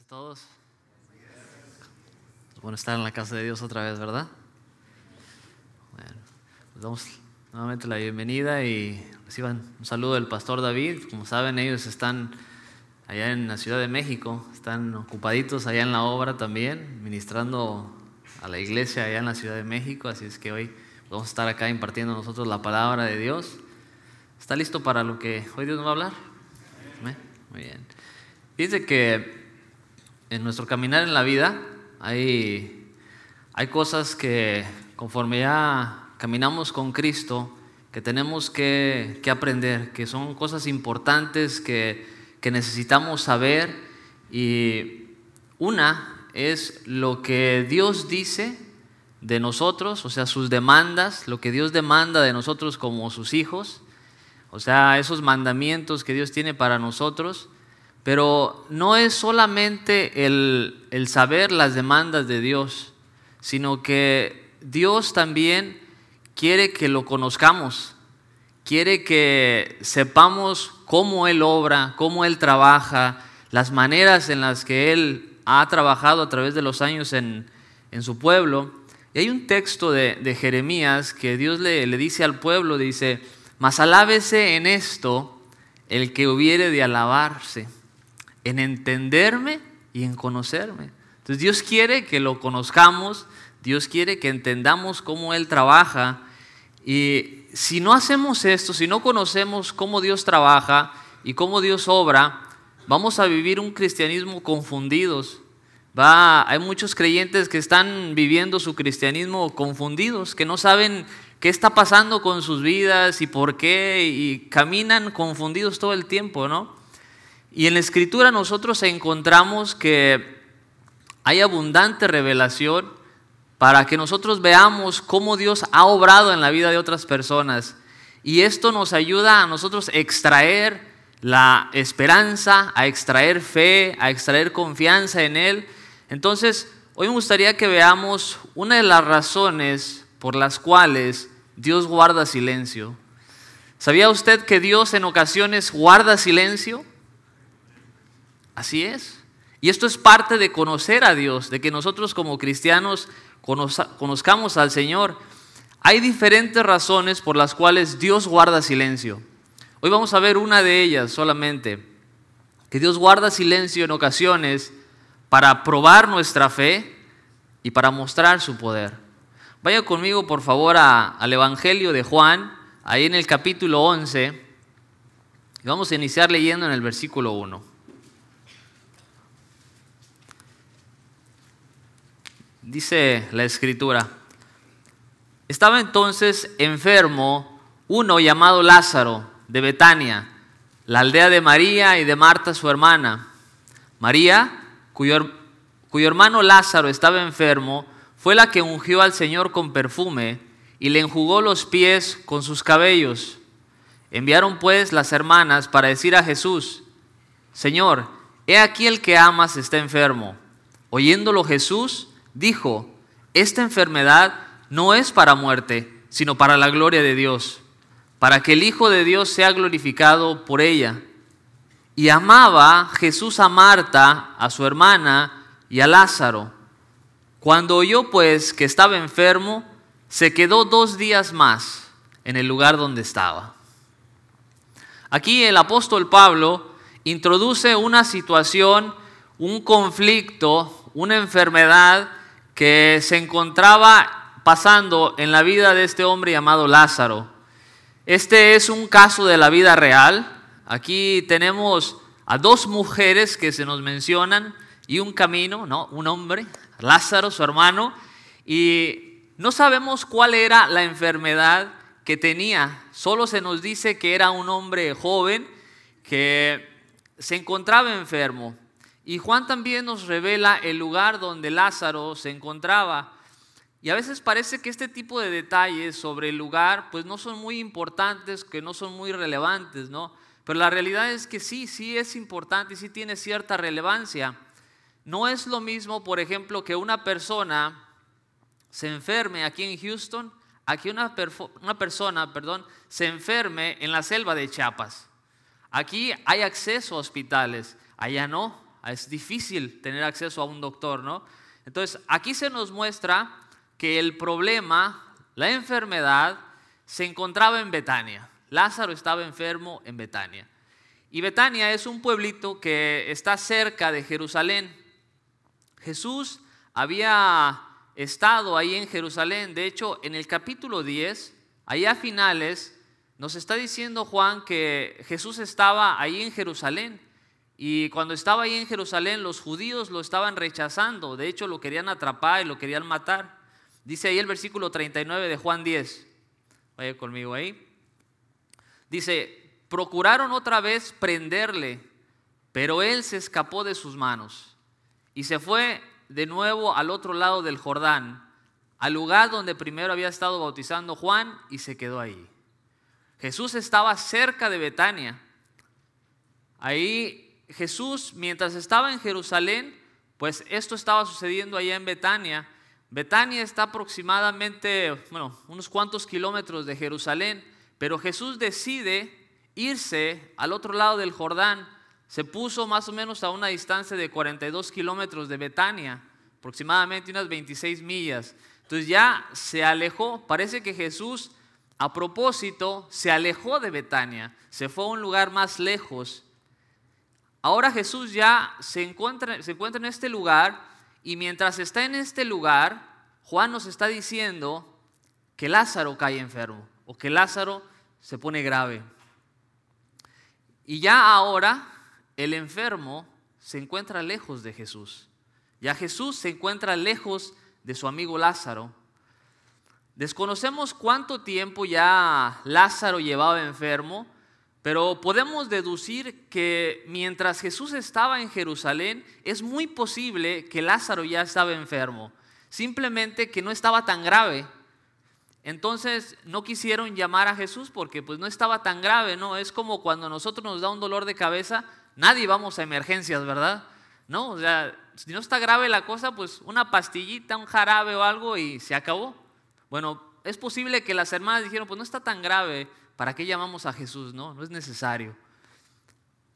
Todos. Es bueno estar en la casa de Dios otra vez, ¿verdad? Bueno, les damos nuevamente la bienvenida y reciban un saludo del pastor David. Como saben, ellos están allá en la Ciudad de México, están ocupaditos allá en la obra también, ministrando a la iglesia allá en la Ciudad de México, así es que hoy vamos a estar acá impartiendo nosotros la palabra de Dios. ¿Está listo para lo que hoy Dios nos va a hablar? Muy bien. Dice que en nuestro caminar en la vida hay cosas que conforme ya caminamos con Cristo que tenemos que aprender, que son cosas importantes que necesitamos saber, y una es lo que Dios dice de nosotros, o sea, sus demandas, lo que Dios demanda de nosotros como sus hijos, o sea, esos mandamientos que Dios tiene para nosotros. Pero no es solamente el saber las demandas de Dios, sino que Dios también quiere que lo conozcamos, quiere que sepamos cómo Él obra, cómo Él trabaja, las maneras en las que Él ha trabajado a través de los años en su pueblo. Y hay un texto de Jeremías que Dios le dice al pueblo, dice: mas alábese en esto el que hubiere de alabarse, en entenderme y en conocerme. Entonces Dios quiere que lo conozcamos, Dios quiere que entendamos cómo Él trabaja, y si no hacemos esto, si no conocemos cómo Dios trabaja y cómo Dios obra, vamos a vivir un cristianismo confundidos. Hay muchos creyentes que están viviendo su cristianismo confundidos, que no saben qué está pasando con sus vidas y por qué, y caminan confundidos todo el tiempo, ¿no? Y en la Escritura nosotros encontramos que hay abundante revelación para que nosotros veamos cómo Dios ha obrado en la vida de otras personas. Y esto nos ayuda a nosotros extraer la esperanza, a extraer fe, a extraer confianza en Él. Entonces, hoy me gustaría que veamos una de las razones por las cuales Dios guarda silencio. ¿Sabía usted que Dios en ocasiones guarda silencio? Así es. Y esto es parte de conocer a Dios, de que nosotros como cristianos conozcamos al Señor. Hay diferentes razones por las cuales Dios guarda silencio. Hoy vamos a ver una de ellas solamente, que Dios guarda silencio en ocasiones para probar nuestra fe y para mostrar su poder. Vaya conmigo por favor al Evangelio de Juan, ahí en el capítulo 11, y vamos a iniciar leyendo en el versículo 1. Dice la Escritura: estaba entonces enfermo uno llamado Lázaro de Betania, la aldea de María y de Marta su hermana. María, cuyo hermano Lázaro estaba enfermo, fue la que ungió al Señor con perfume y le enjugó los pies con sus cabellos. Enviaron pues las hermanas para decir a Jesús: Señor, he aquí el que amas está enfermo. Oyéndolo Jesús dijo: esta enfermedad no es para muerte, sino para la gloria de Dios, para que el Hijo de Dios sea glorificado por ella. Y amaba Jesús a Marta, a su hermana y a Lázaro. Cuando oyó pues que estaba enfermo, se quedó 2 días más en el lugar donde estaba. Aquí el apóstol Pablo introduce una situación, un conflicto, una enfermedad que se encontraba pasando en la vida de este hombre llamado Lázaro. Este es un caso de la vida real. Aquí tenemos a 2 mujeres que se nos mencionan y un camino, ¿no? Un hombre, Lázaro, su hermano, y no sabemos cuál era la enfermedad que tenía. Solo se nos dice que era un hombre joven que se encontraba enfermo. Y Juan también nos revela el lugar donde Lázaro se encontraba. Y a veces parece que este tipo de detalles sobre el lugar pues no son muy importantes, que no son muy relevantes, ¿no? Pero la realidad es que sí es importante y sí tiene cierta relevancia. No es lo mismo, por ejemplo, que una persona se enferme aquí en Houston, a que una persona se enferme en la selva de Chiapas. Aquí hay acceso a hospitales, allá no. es difícil tener acceso a un doctor, ¿no? Entonces, aquí se nos muestra que el problema, la enfermedad, se encontraba en Betania. Lázaro estaba enfermo en Betania. Y Betania es un pueblito que está cerca de Jerusalén. Jesús había estado ahí en Jerusalén. De hecho, en el capítulo 10, ahí a finales, nos está diciendo Juan que Jesús estaba ahí en Jerusalén. Y cuando estaba ahí en Jerusalén, los judíos lo estaban rechazando. De hecho, lo querían atrapar y lo querían matar. Dice ahí el versículo 39 de Juan 10. Vaya conmigo ahí. Dice, procuraron otra vez prenderle, pero él se escapó de sus manos y se fue de nuevo al otro lado del Jordán, al lugar donde primero había estado bautizando Juan, y se quedó ahí. Jesús estaba cerca de Betania. Ahí Jesús, mientras estaba en Jerusalén, pues esto estaba sucediendo allá en Betania. Betania está aproximadamente, unos cuantos kilómetros de Jerusalén, pero Jesús decide irse al otro lado del Jordán. Se puso más o menos a una distancia de 42 kilómetros de Betania, aproximadamente unas 26 millas. Entonces ya se alejó. Parece que Jesús, a propósito, se alejó de Betania, se fue a un lugar más lejos. Ahora Jesús ya se encuentra en este lugar, y mientras está en este lugar, Juan nos está diciendo que Lázaro cae enfermo, o que Lázaro se pone grave. Y ya ahora el enfermo se encuentra lejos de Jesús. Ya Jesús se encuentra lejos de su amigo Lázaro. Desconocemos cuánto tiempo ya Lázaro llevaba enfermo, pero podemos deducir que mientras Jesús estaba en Jerusalén, es muy posible que Lázaro ya estaba enfermo, simplemente que no estaba tan grave. Entonces no quisieron llamar a Jesús porque pues no estaba tan grave, ¿no? Es como cuando a nosotros nos da un dolor de cabeza, nadie vamos a emergencias, ¿verdad? ¿No? O sea, si no está grave la cosa, pues una pastillita, un jarabe o algo y se acabó. Bueno, es posible que las hermanas dijeron, pues no está tan grave, ¿para qué llamamos a Jesús? No, no es necesario.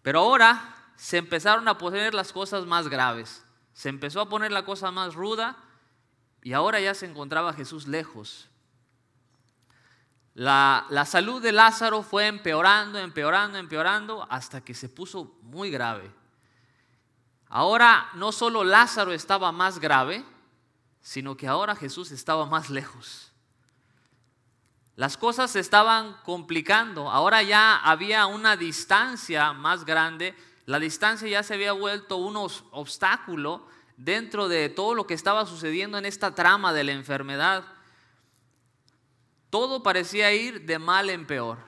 Pero ahora se empezaron a poner las cosas más graves. Se empezó a poner la cosa más ruda y ahora ya se encontraba Jesús lejos. La salud de Lázaro fue empeorando hasta que se puso muy grave. Ahora no solo Lázaro estaba más grave, sino que ahora Jesús estaba más lejos. Las cosas se estaban complicando. Ahora ya había una distancia más grande. La distancia ya se había vuelto un obstáculo dentro de todo lo que estaba sucediendo en esta trama de la enfermedad. Todo parecía ir de mal en peor.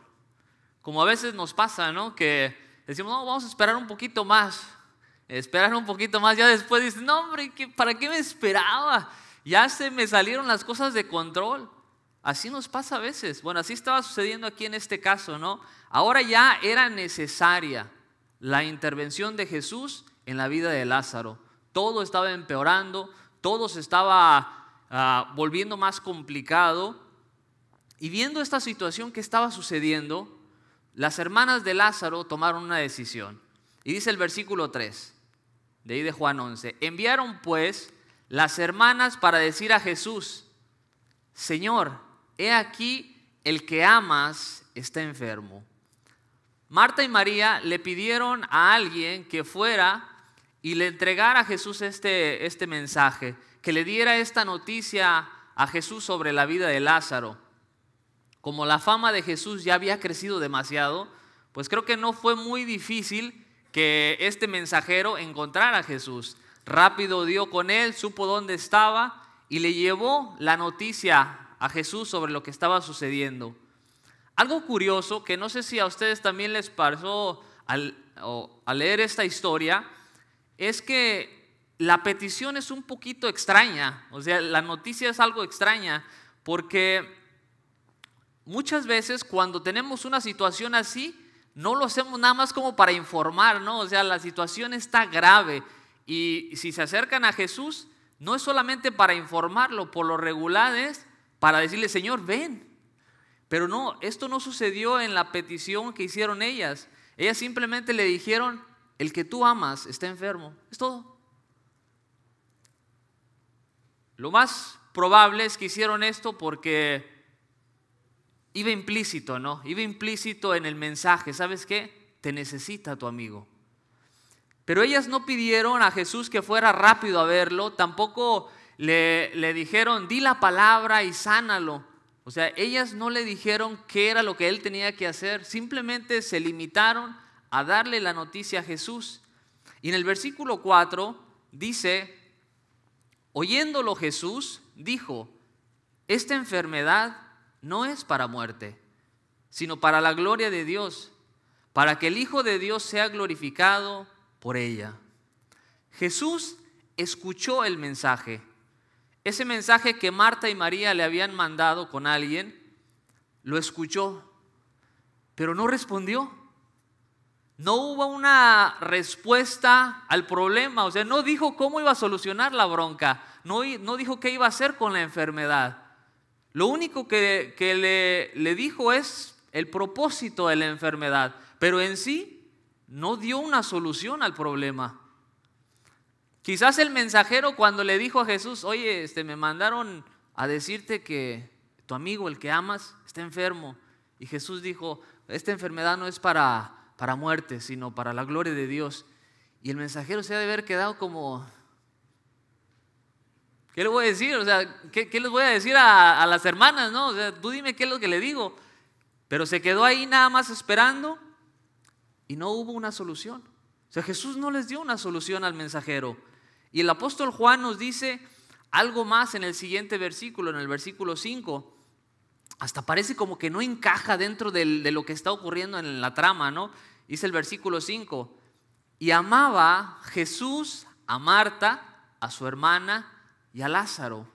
Como a veces nos pasa, ¿no? Que decimos, no, vamos a esperar un poquito más. Ya después dices, no hombre, ¿para qué me esperaba? Ya se me salieron las cosas de control. Así nos pasa a veces. Bueno, así estaba sucediendo aquí en este caso, ¿no? Ahora ya era necesaria la intervención de Jesús en la vida de Lázaro. Todo estaba empeorando, todo se estaba volviendo más complicado. Y viendo esta situación que estaba sucediendo, las hermanas de Lázaro tomaron una decisión. Y dice el versículo 3, de ahí de Juan 11. Enviaron pues las hermanas para decir a Jesús, Señor, he aquí el que amas está enfermo. Marta y María le pidieron a alguien que fuera y le entregara a Jesús este mensaje, que le diera esta noticia a Jesús sobre la vida de Lázaro. Como la fama de Jesús ya había crecido demasiado, pues creo que no fue muy difícil que este mensajero encontrara a Jesús. Rápido dio con él, supo dónde estaba y le llevó la noticia a Jesús sobre lo que estaba sucediendo. Algo curioso que no sé si a ustedes también les pasó al leer esta historia, es que la petición es un poquito extraña. O sea, la noticia es algo extraña porque muchas veces cuando tenemos una situación así, no lo hacemos nada más como para informar, ¿no? O sea, la situación está grave y si se acercan a Jesús, no es solamente para informarlo, por lo regular es para decirle, Señor, ven. Pero no, esto no sucedió en la petición que hicieron ellas. Ellas simplemente le dijeron, el que tú amas está enfermo. Es todo. Lo más probable es que hicieron esto porque iba implícito, ¿no? Iba implícito en el mensaje. ¿Sabes qué? Te necesita tu amigo. Pero ellas no pidieron a Jesús que fuera rápido a verlo. Tampoco le dijeron, di la palabra y sánalo. O sea, ellas no le dijeron qué era lo que él tenía que hacer. Simplemente se limitaron a darle la noticia a Jesús. Y en el versículo 4 dice, oyéndolo Jesús, dijo, esta enfermedad no es para muerte, sino para la gloria de Dios, para que el Hijo de Dios sea glorificado por ella. Jesús escuchó el mensaje, ese mensaje que Marta y María le habían mandado con alguien, lo escuchó, pero no respondió. No hubo una respuesta al problema, o sea, no dijo cómo iba a solucionar la bronca, no dijo qué iba a hacer con la enfermedad. Lo único que le dijo es el propósito de la enfermedad, pero en sí no dio una solución al problema. Quizás el mensajero cuando le dijo a Jesús, oye, me mandaron a decirte que tu amigo, el que amas, está enfermo. Y Jesús dijo, esta enfermedad no es para muerte, sino para la gloria de Dios. Y el mensajero se ha de haber quedado como, ¿qué le voy a decir? O sea, ¿qué les voy a decir a las hermanas? ¿No? O sea, tú dime qué es lo que le digo. Pero se quedó ahí nada más esperando y no hubo una solución. O sea, Jesús no les dio una solución al mensajero. Y el apóstol Juan nos dice algo más en el siguiente versículo, en el versículo 5. Hasta parece como que no encaja dentro de lo que está ocurriendo en la trama, ¿no? Dice el versículo 5, y amaba Jesús a Marta, a su hermana y a Lázaro.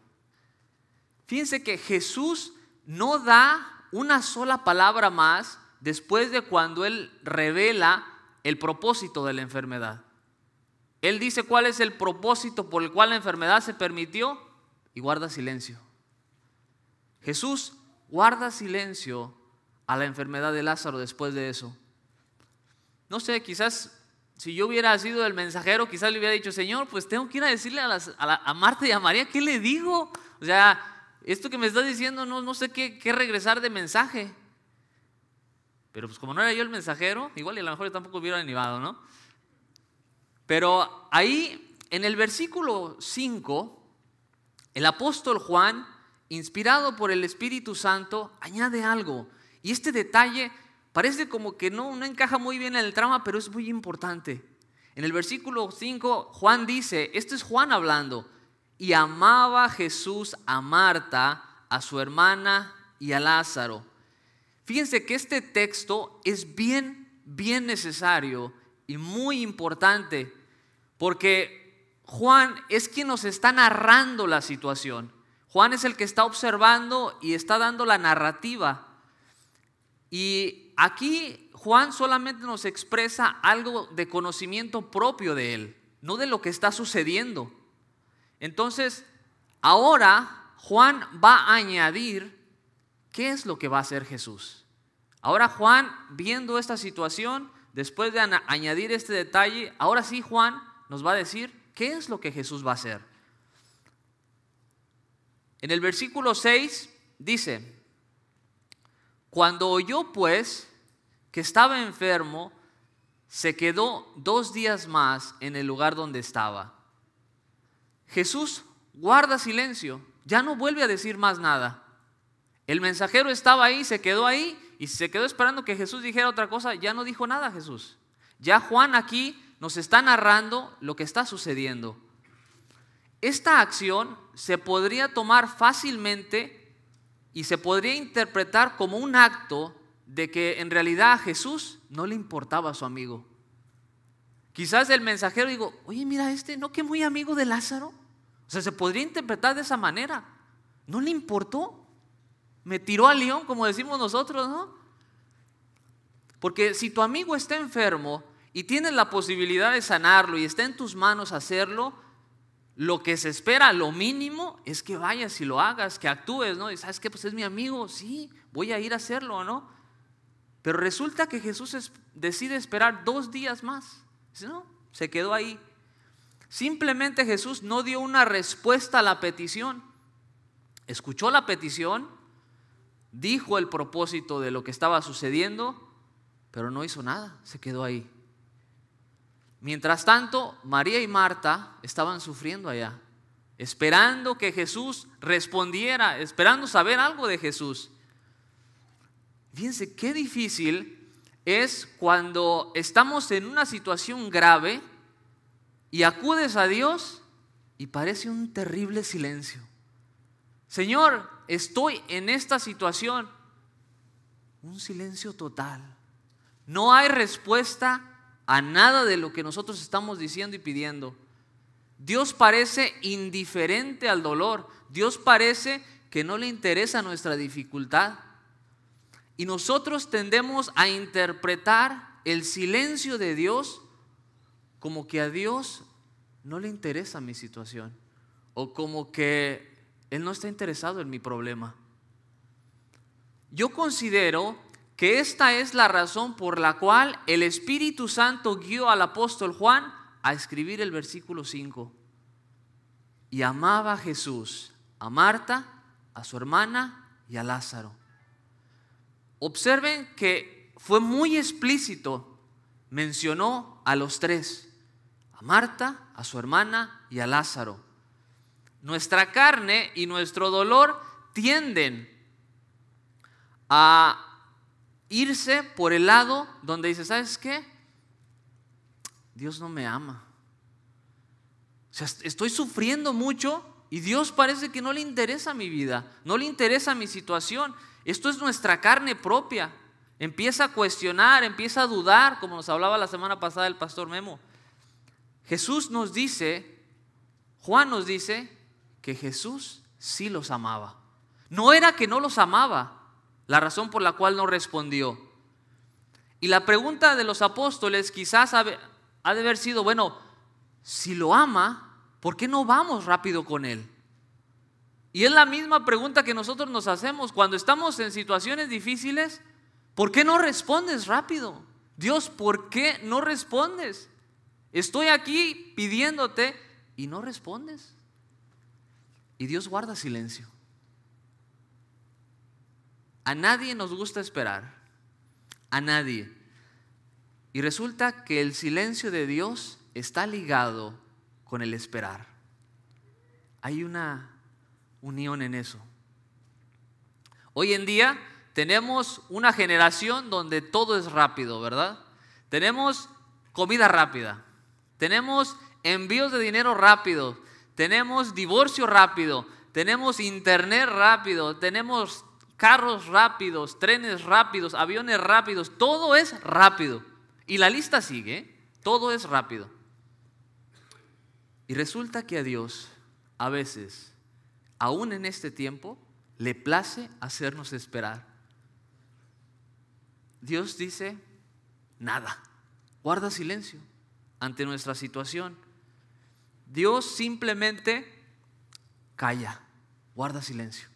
Fíjense que Jesús no da una sola palabra más después de cuando Él revela el propósito de la enfermedad. Él dice cuál es el propósito por el cual la enfermedad se permitió y guarda silencio. Jesús guarda silencio a la enfermedad de Lázaro después de eso. No sé, quizás si yo hubiera sido el mensajero, quizás le hubiera dicho, Señor, pues tengo que ir a decirle a Marta y a María, ¿qué le digo? O sea, esto que me estás diciendo no sé qué regresar de mensaje. Pero pues como no era yo el mensajero, igual y a lo mejor yo tampoco hubiera animado, ¿no? Pero ahí en el versículo 5, el apóstol Juan, inspirado por el Espíritu Santo, añade algo. Y este detalle parece como que no encaja muy bien en el trama, pero es muy importante. En el versículo 5, Juan dice, este es Juan hablando, y amaba Jesús a Marta, a su hermana y a Lázaro. Fíjense que este texto es bien necesario y muy importante, porque Juan es quien nos está narrando la situación. Juan es el que está observando y está dando la narrativa. Y aquí Juan solamente nos expresa algo de conocimiento propio de él, no de lo que está sucediendo. Entonces, ahora Juan va a añadir qué es lo que va a hacer Jesús. Ahora Juan, viendo esta situación, después de añadir este detalle, ahora sí Juan nos va a decir qué es lo que Jesús va a hacer. En el versículo 6 dice, cuando oyó pues que estaba enfermo, se quedó 2 días más en el lugar donde estaba. Jesús guarda silencio, ya no vuelve a decir más nada. El mensajero estaba ahí, se quedó ahí y se quedó esperando que Jesús dijera otra cosa, ya no dijo nada Jesús. Ya Juan aquí nos está narrando lo que está sucediendo. Esta acción se podría tomar fácilmente y se podría interpretar como un acto de que en realidad a Jesús no le importaba a su amigo. Quizás el mensajero digo, oye, mira ¿no que muy amigo de Lázaro? O sea, se podría interpretar de esa manera. No le importó. Me tiró al león, como decimos nosotros, ¿no? Porque si tu amigo está enfermo y tienes la posibilidad de sanarlo y está en tus manos hacerlo, lo que se espera, lo mínimo, es que vayas y lo hagas, que actúes, ¿no? Y ¿sabes qué? Pues es mi amigo, sí, voy a ir a hacerlo, ¿no? Pero resulta que Jesús decide esperar 2 días más. Dice, no, se quedó ahí. Simplemente Jesús no dio una respuesta a la petición. Escuchó la petición, dijo el propósito de lo que estaba sucediendo, pero no hizo nada, se quedó ahí. Mientras tanto, María y Marta estaban sufriendo allá, esperando que Jesús respondiera, esperando saber algo de Jesús. Fíjense qué difícil es cuando estamos en una situación grave y acudes a Dios y parece un terrible silencio. Señor, estoy en esta situación. Un silencio total. No hay respuesta a nada de lo que nosotros estamos diciendo y pidiendo. Dios parece indiferente al dolor. Dios parece que no le interesa nuestra dificultad. Y nosotros tendemos a interpretar el silencio de Dios como que a Dios no le interesa mi situación, o como que Él no está interesado en mi problema. Yo considero que esta es la razón por la cual el Espíritu Santo guió al apóstol Juan a escribir el versículo 5. Y amaba a Jesús, a Marta, a su hermana y a Lázaro. Observen que fue muy explícito, mencionó a los tres, a Marta, a su hermana y a Lázaro. Nuestra carne y nuestro dolor tienden a irse por el lado donde dice, ¿sabes qué? Dios no me ama. O sea, estoy sufriendo mucho y Dios parece que no le interesa mi vida, no le interesa mi situación. Esto es nuestra carne propia. Empieza a cuestionar, empieza a dudar, como nos hablaba la semana pasada el pastor Memo. Jesús nos dice, Juan nos dice que Jesús sí los amaba. No era que no los amaba, la razón por la cual no respondió. Y la pregunta de los apóstoles quizás ha de haber sido, bueno, si lo ama, ¿por qué no vamos rápido con Él? Y es la misma pregunta que nosotros nos hacemos cuando estamos en situaciones difíciles. ¿Por qué no respondes rápido? Dios, ¿por qué no respondes? Estoy aquí pidiéndote y no respondes. Y Dios guarda silencio. A nadie nos gusta esperar, a nadie. Y resulta que el silencio de Dios está ligado con el esperar. Hay una unión en eso. Hoy en día tenemos una generación donde todo es rápido, ¿verdad? Tenemos comida rápida, tenemos envíos de dinero rápido, tenemos divorcio rápido, tenemos internet rápido, tenemos carros rápidos, trenes rápidos, aviones rápidos, todo es rápido. Y la lista sigue, todo es rápido. Y resulta que a Dios, a veces, aún en este tiempo, le place hacernos esperar. Dios dice, nada, guarda silencio ante nuestra situación. Dios simplemente calla, guarda silencio.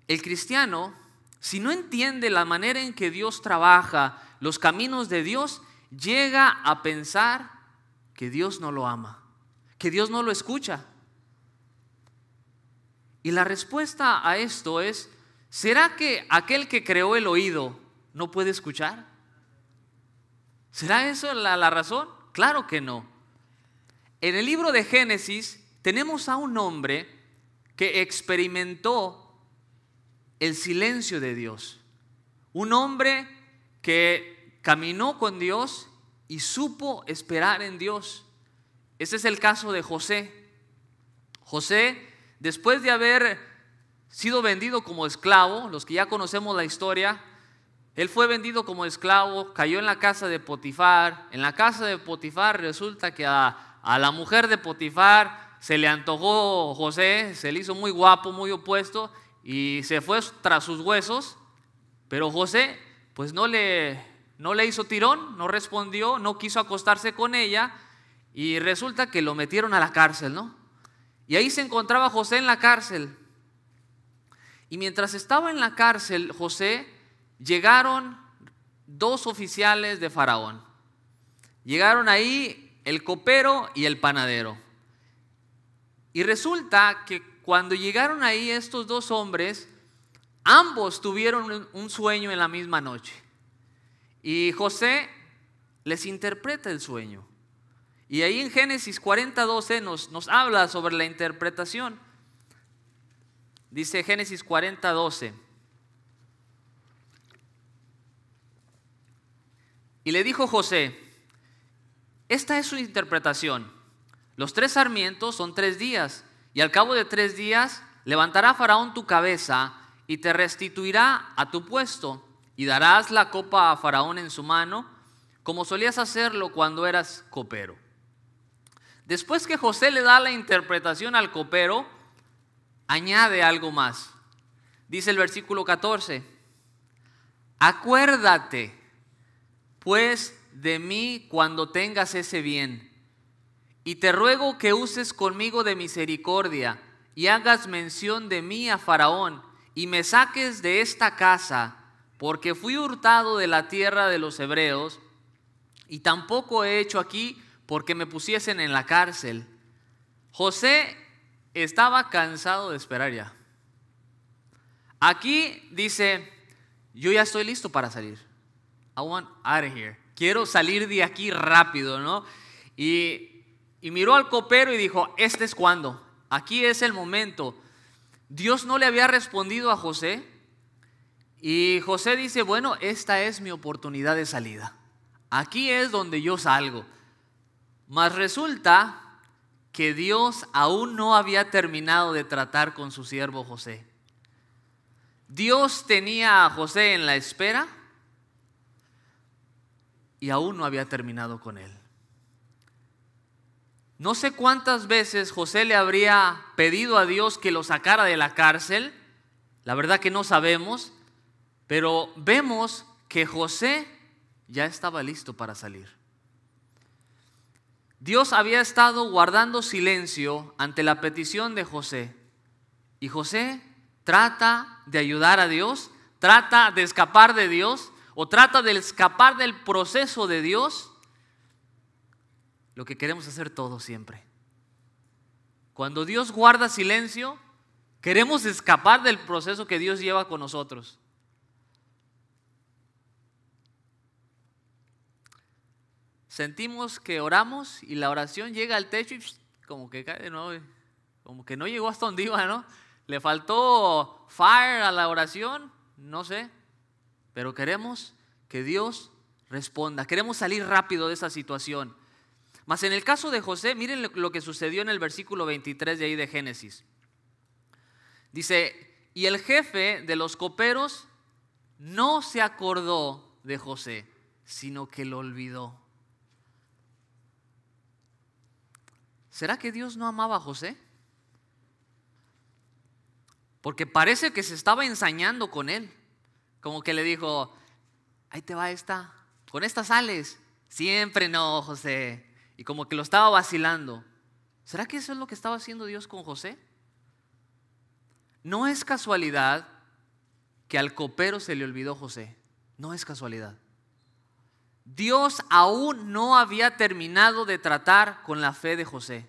El cristiano, si no entiende la manera en que Dios trabaja, los caminos de Dios, llega a pensar que Dios no lo ama, que Dios no lo escucha. Y la respuesta a esto es, ¿será que aquel que creó el oído no puede escuchar? ¿Será eso la razón? Claro que no. En el libro de Génesis tenemos a un hombre que experimentó el silencio de Dios. Un hombre que caminó con Dios y supo esperar en Dios. Ese es el caso de José. José, después de haber sido vendido como esclavo, los que ya conocemos la historia, él fue vendido como esclavo, cayó en la casa de Potifar. En la casa de Potifar resulta que a la mujer de Potifar se le antojó José, se le hizo muy guapo, muy opuesto, y se fue tras sus huesos. Pero José pues no le hizo tirón, no respondió, no quiso acostarse con ella, y resulta que lo metieron a la cárcel, ¿no? Y ahí se encontraba José en la cárcel. Y mientras estaba en la cárcel José, llegaron dos oficiales de Faraón Llegaron ahí el copero y el panadero. Y resulta que cuando llegaron ahí estos dos hombres, ambos tuvieron un sueño en la misma noche. Y José les interpreta el sueño. Y ahí en Génesis 40:12 nos habla sobre la interpretación. Dice Génesis 40:12. Y le dijo José: esta es su interpretación. Los 3 sarmientos son 3 días, y al cabo de 3 días levantará Faraón tu cabeza y te restituirá a tu puesto, y darás la copa a Faraón en su mano, como solías hacerlo cuando eras copero. Después que José le da la interpretación al copero, añade algo más. Dice el versículo 14: acuérdate pues de mí cuando tengas ese bien, y te ruego que uses conmigo de misericordia y hagas mención de mí a Faraón y me saques de esta casa, porque fui hurtado de la tierra de los hebreos y tampoco he hecho aquí porque me pusiesen en la cárcel. José estaba cansado de esperar ya. Aquí dice: yo ya estoy listo para salir. I want out of here. Quiero salir de aquí rápido, ¿no? Y miró al copero y dijo: este es cuando. Aquí es el momento. Dios no le había respondido a José. Y José dice: bueno, esta es mi oportunidad de salida. Aquí es donde yo salgo. Mas resulta que Dios aún no había terminado de tratar con su siervo José. Dios tenía a José en la espera y aún no había terminado con él. No sé cuántas veces José le habría pedido a Dios que lo sacara de la cárcel. La verdad que no sabemos, pero vemos que José ya estaba listo para salir. Dios había estado guardando silencio ante la petición de José. Y José trata de ayudar a Dios, trata de escapar de Dios, o trata de escapar del proceso de Dios. Lo que queremos hacer todos siempre. Cuando Dios guarda silencio, queremos escapar del proceso que Dios lleva con nosotros. Sentimos que oramos y la oración llega al techo y como que cae de nuevo, como que no llegó hasta donde iba, ¿no? Le faltó fire a la oración, no sé. Pero queremos que Dios responda. Queremos salir rápido de esa situación. Mas en el caso de José, miren lo que sucedió en el versículo 23 de ahí de Génesis. Dice: y el jefe de los coperos no se acordó de José, sino que lo olvidó. ¿Será que Dios no amaba a José? Porque parece que se estaba ensañando con él. Como que le dijo: ahí te va esta, con esta sales. Siempre no, José. Y como que lo estaba vacilando. ¿Será que eso es lo que estaba haciendo Dios con José? No es casualidad que al copero se le olvidó José. No es casualidad. Dios aún no había terminado de tratar con la fe de José.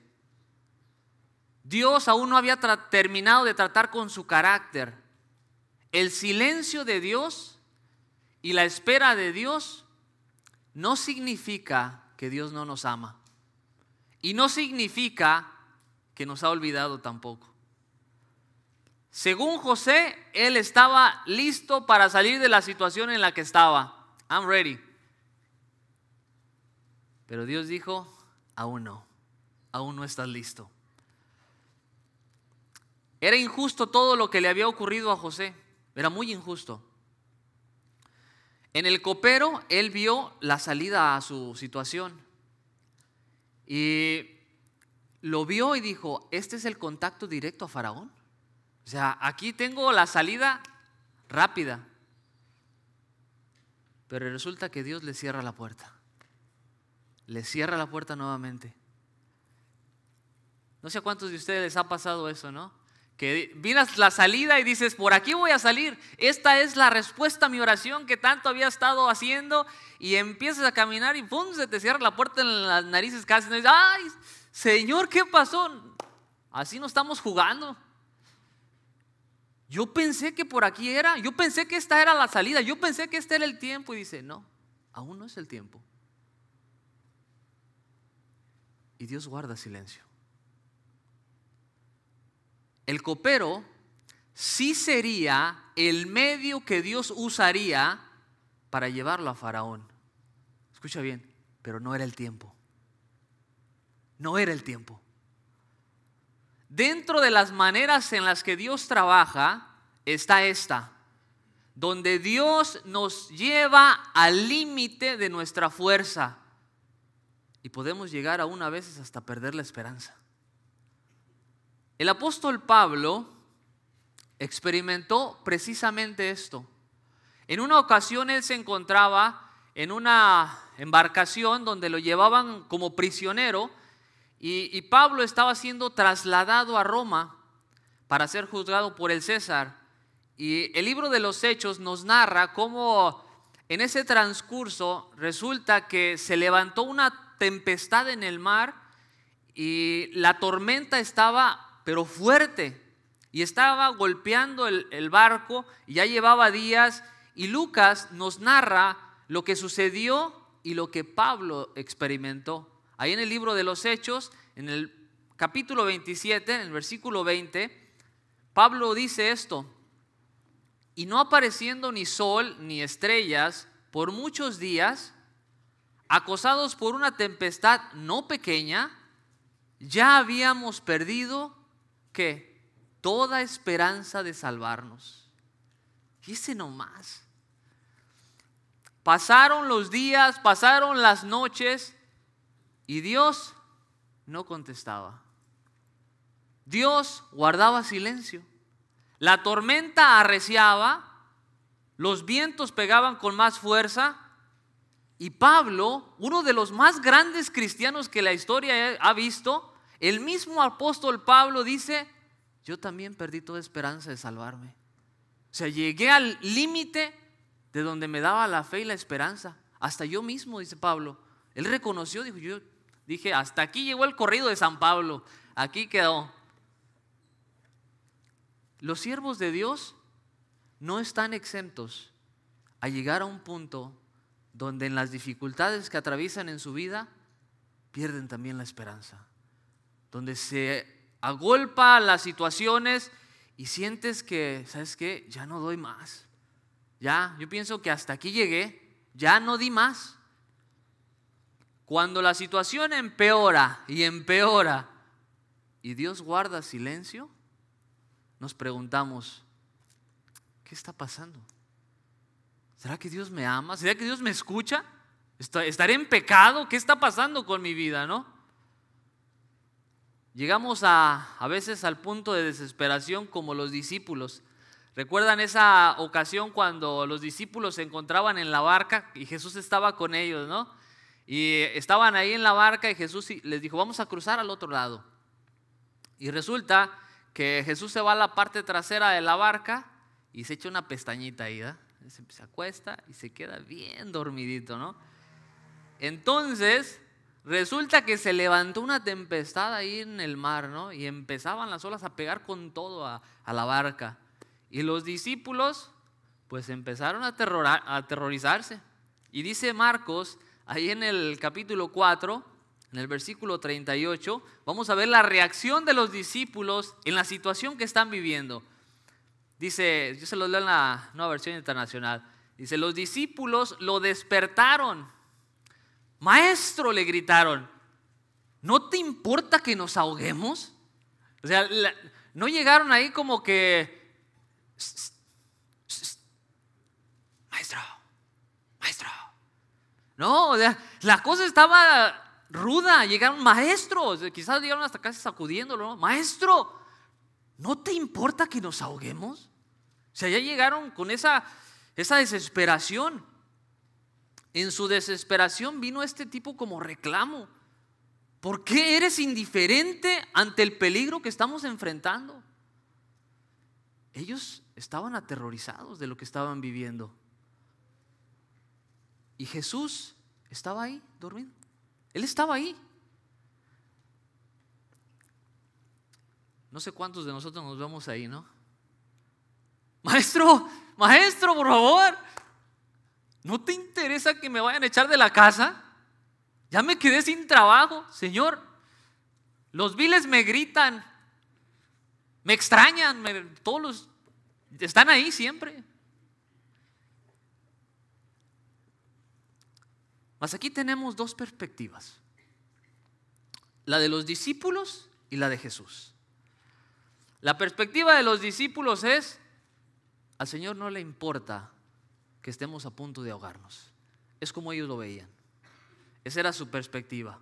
Dios aún no había terminado de tratar con su carácter. El silencio de Dios y la espera de Dios no significa que Dios no nos ama. Y no significa que nos ha olvidado tampoco. Según José, él estaba listo para salir de la situación en la que estaba. I'm ready. Pero Dios dijo: aún no estás listo. Era injusto todo lo que le había ocurrido a José. Era muy injusto. En el copero, él vio la salida a su situación. Y lo vio y dijo: este es el contacto directo a Faraón. O sea, aquí tengo la salida rápida. Pero resulta que Dios le cierra la puerta. Le cierra la puerta nuevamente. No sé a cuántos de ustedes les ha pasado eso, ¿no? que miras la salida y dices, por aquí voy a salir. Esta es la respuesta a mi oración que tanto había estado haciendo. Y empiezas a caminar y ¡pum! Se te cierra la puerta en las narices casi. Y dices, ¡ay, Señor, qué pasó! Así no estamos jugando. Yo pensé que por aquí era. Yo pensé que esta era la salida. Yo pensé que este era el tiempo. Y dice, no, aún no es el tiempo. Y Dios guarda silencio. El copero sí sería el medio que Dios usaría para llevarlo a Faraón. Escucha bien, pero no era el tiempo. No era el tiempo. Dentro de las maneras en las que Dios trabaja está esta, donde Dios nos lleva al límite de nuestra fuerza y podemos llegar aún a veces hasta perder la esperanza. El apóstol Pablo experimentó precisamente esto. En una ocasión él se encontraba en una embarcación donde lo llevaban como prisionero y Pablo estaba siendo trasladado a Roma para ser juzgado por el César. Y el libro de los Hechos nos narra cómo en ese transcurso resulta que se levantó una tempestad en el mar y la tormenta estaba pero fuerte, y estaba golpeando el barco, y ya llevaba días, y Lucas nos narra lo que sucedió y lo que Pablo experimentó. Ahí en el libro de los Hechos, en el capítulo 27, en el versículo 20, Pablo dice esto: y no apareciendo ni sol ni estrellas por muchos días, acosados por una tempestad no pequeña, ya habíamos perdido ¿qué? Toda esperanza de salvarnos. Fíjese nomás. Pasaron los días, pasaron las noches y Dios no contestaba. Dios guardaba silencio. La tormenta arreciaba, los vientos pegaban con más fuerza y Pablo, uno de los más grandes cristianos que la historia ha visto, el mismo apóstol Pablo dice, yo también perdí toda esperanza de salvarme. O sea, llegué al límite de donde me daba la fe y la esperanza. Hasta yo mismo, dice Pablo. Él reconoció, dijo, yo dije, hasta aquí llegó el corrido de San Pablo. Aquí quedó. Los siervos de Dios no están exentos a llegar a un punto donde en las dificultades que atraviesan en su vida pierden también la esperanza. Donde se agolpa las situaciones y sientes que, ¿sabes qué? Ya no doy más. Ya, yo pienso que hasta aquí llegué, ya no di más. Cuando la situación empeora y empeora y Dios guarda silencio, nos preguntamos, ¿qué está pasando? ¿Será que Dios me ama? ¿Será que Dios me escucha? ¿Estaré en pecado? ¿Qué está pasando con mi vida, no? Llegamos a veces al punto de desesperación como los discípulos. ¿Recuerdan esa ocasión cuando los discípulos se encontraban en la barca y Jesús estaba con ellos, ¿no? Y estaban ahí en la barca y Jesús les dijo, vamos a cruzar al otro lado. Y resulta que Jesús se va a la parte trasera de la barca y se echa una pestañita ahí, ¿verdad? Se acuesta y se queda bien dormidito, ¿no? Entonces resulta que se levantó una tempestad ahí en el mar, ¿no? Y empezaban las olas a pegar con todo a la barca. Y los discípulos pues empezaron a aterrorizarse. Y dice Marcos, ahí en el capítulo 4, en el versículo 38, vamos a ver la reacción de los discípulos en la situación que están viviendo. Dice, yo se los leo en la Nueva Versión Internacional. Dice, los discípulos lo despertaron. Maestro, le gritaron, ¿no te importa que nos ahoguemos? O sea, no llegaron ahí como que, maestro. No, o sea, la cosa estaba ruda. Llegaron maestros, quizás llegaron hasta casi sacudiéndolo, ¿no? Maestro, ¿no te importa que nos ahoguemos? O sea, ya llegaron con esa desesperación. En su desesperación vino este tipo como reclamo. ¿Por qué eres indiferente ante el peligro que estamos enfrentando? ellos estaban aterrorizados de lo que estaban viviendo. Y Jesús estaba ahí dormido. Él estaba ahí. No sé cuántos de nosotros nos vemos ahí, ¿no? Maestro, por favor, ¿no te interesa que me vayan a echar de la casa? Ya me quedé sin trabajo, Señor. Los viles me gritan, me extrañan, todos están ahí siempre. Mas aquí tenemos dos perspectivas, la de los discípulos y la de Jesús. La perspectiva de los discípulos es: al Señor no le importa que estemos a punto de ahogarnos. Es como ellos lo veían. Esa era su perspectiva.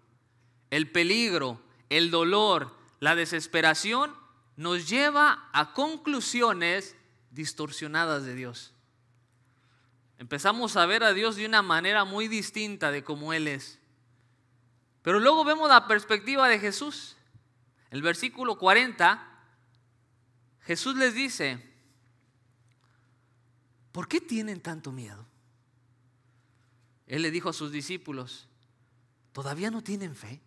El peligro, el dolor, la desesperación nos lleva a conclusiones distorsionadas de Dios. Empezamos a ver a Dios de una manera muy distinta de como Él es. Pero luego vemos la perspectiva de Jesús. El versículo 40, Jesús les dice: ¿por qué tienen tanto miedo? Él le dijo a sus discípulos: ¿todavía no tienen fe?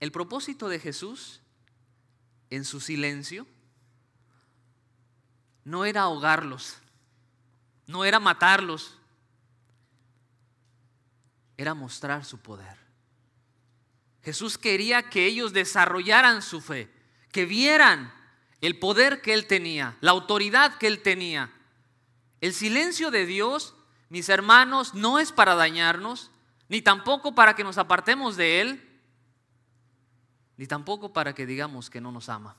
El propósito de Jesús en su silencio no era ahogarlos, no era matarlos, era mostrar su poder. Jesús quería que ellos desarrollaran su fe, que vieran el poder que Él tenía, la autoridad que Él tenía. El silencio de Dios, mis hermanos, no es para dañarnos, ni tampoco para que nos apartemos de Él, ni tampoco para que digamos que no nos ama.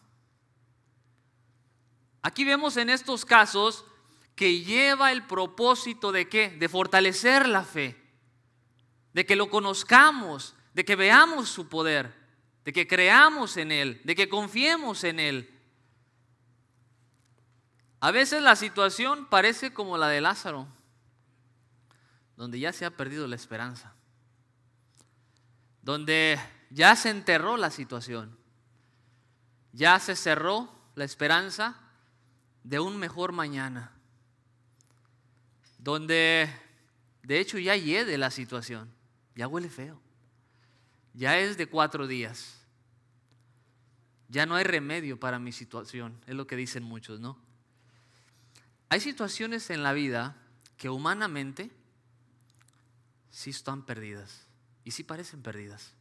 Aquí vemos en estos casos que lleva el propósito de ¿qué? De fortalecer la fe, de que lo conozcamos, de que veamos su poder, de que creamos en Él, de que confiemos en Él. A veces la situación parece como la de Lázaro, donde ya se ha perdido la esperanza, donde ya se enterró la situación, ya se cerró la esperanza de un mejor mañana, donde de hecho ya hiede la situación, ya huele feo, ya es de 4 días, ya no hay remedio para mi situación, es lo que dicen muchos, ¿no? Hay situaciones en la vida que humanamente sí están perdidas y sí parecen perdidas,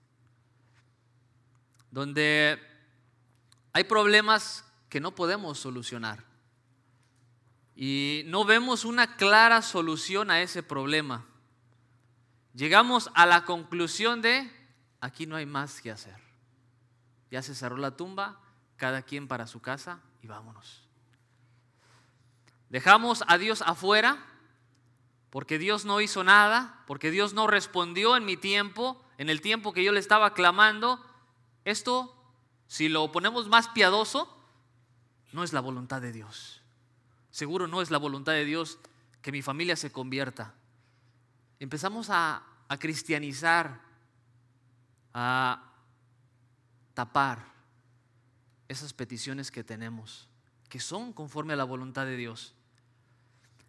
donde hay problemas que no podemos solucionar y no vemos una clara solución a ese problema. Llegamos a la conclusión de: aquí no hay más que hacer. Ya se cerró la tumba, cada quien para su casa y vámonos. Dejamos a Dios afuera porque Dios no hizo nada, porque Dios no respondió en mi tiempo, en el tiempo que yo le estaba clamando. Esto, si lo ponemos más piadoso, no es la voluntad de Dios. Seguro no es la voluntad de Dios que mi familia se convierta. Empezamos a cristianizar, a tapar esas peticiones que tenemos, que son conforme a la voluntad de Dios.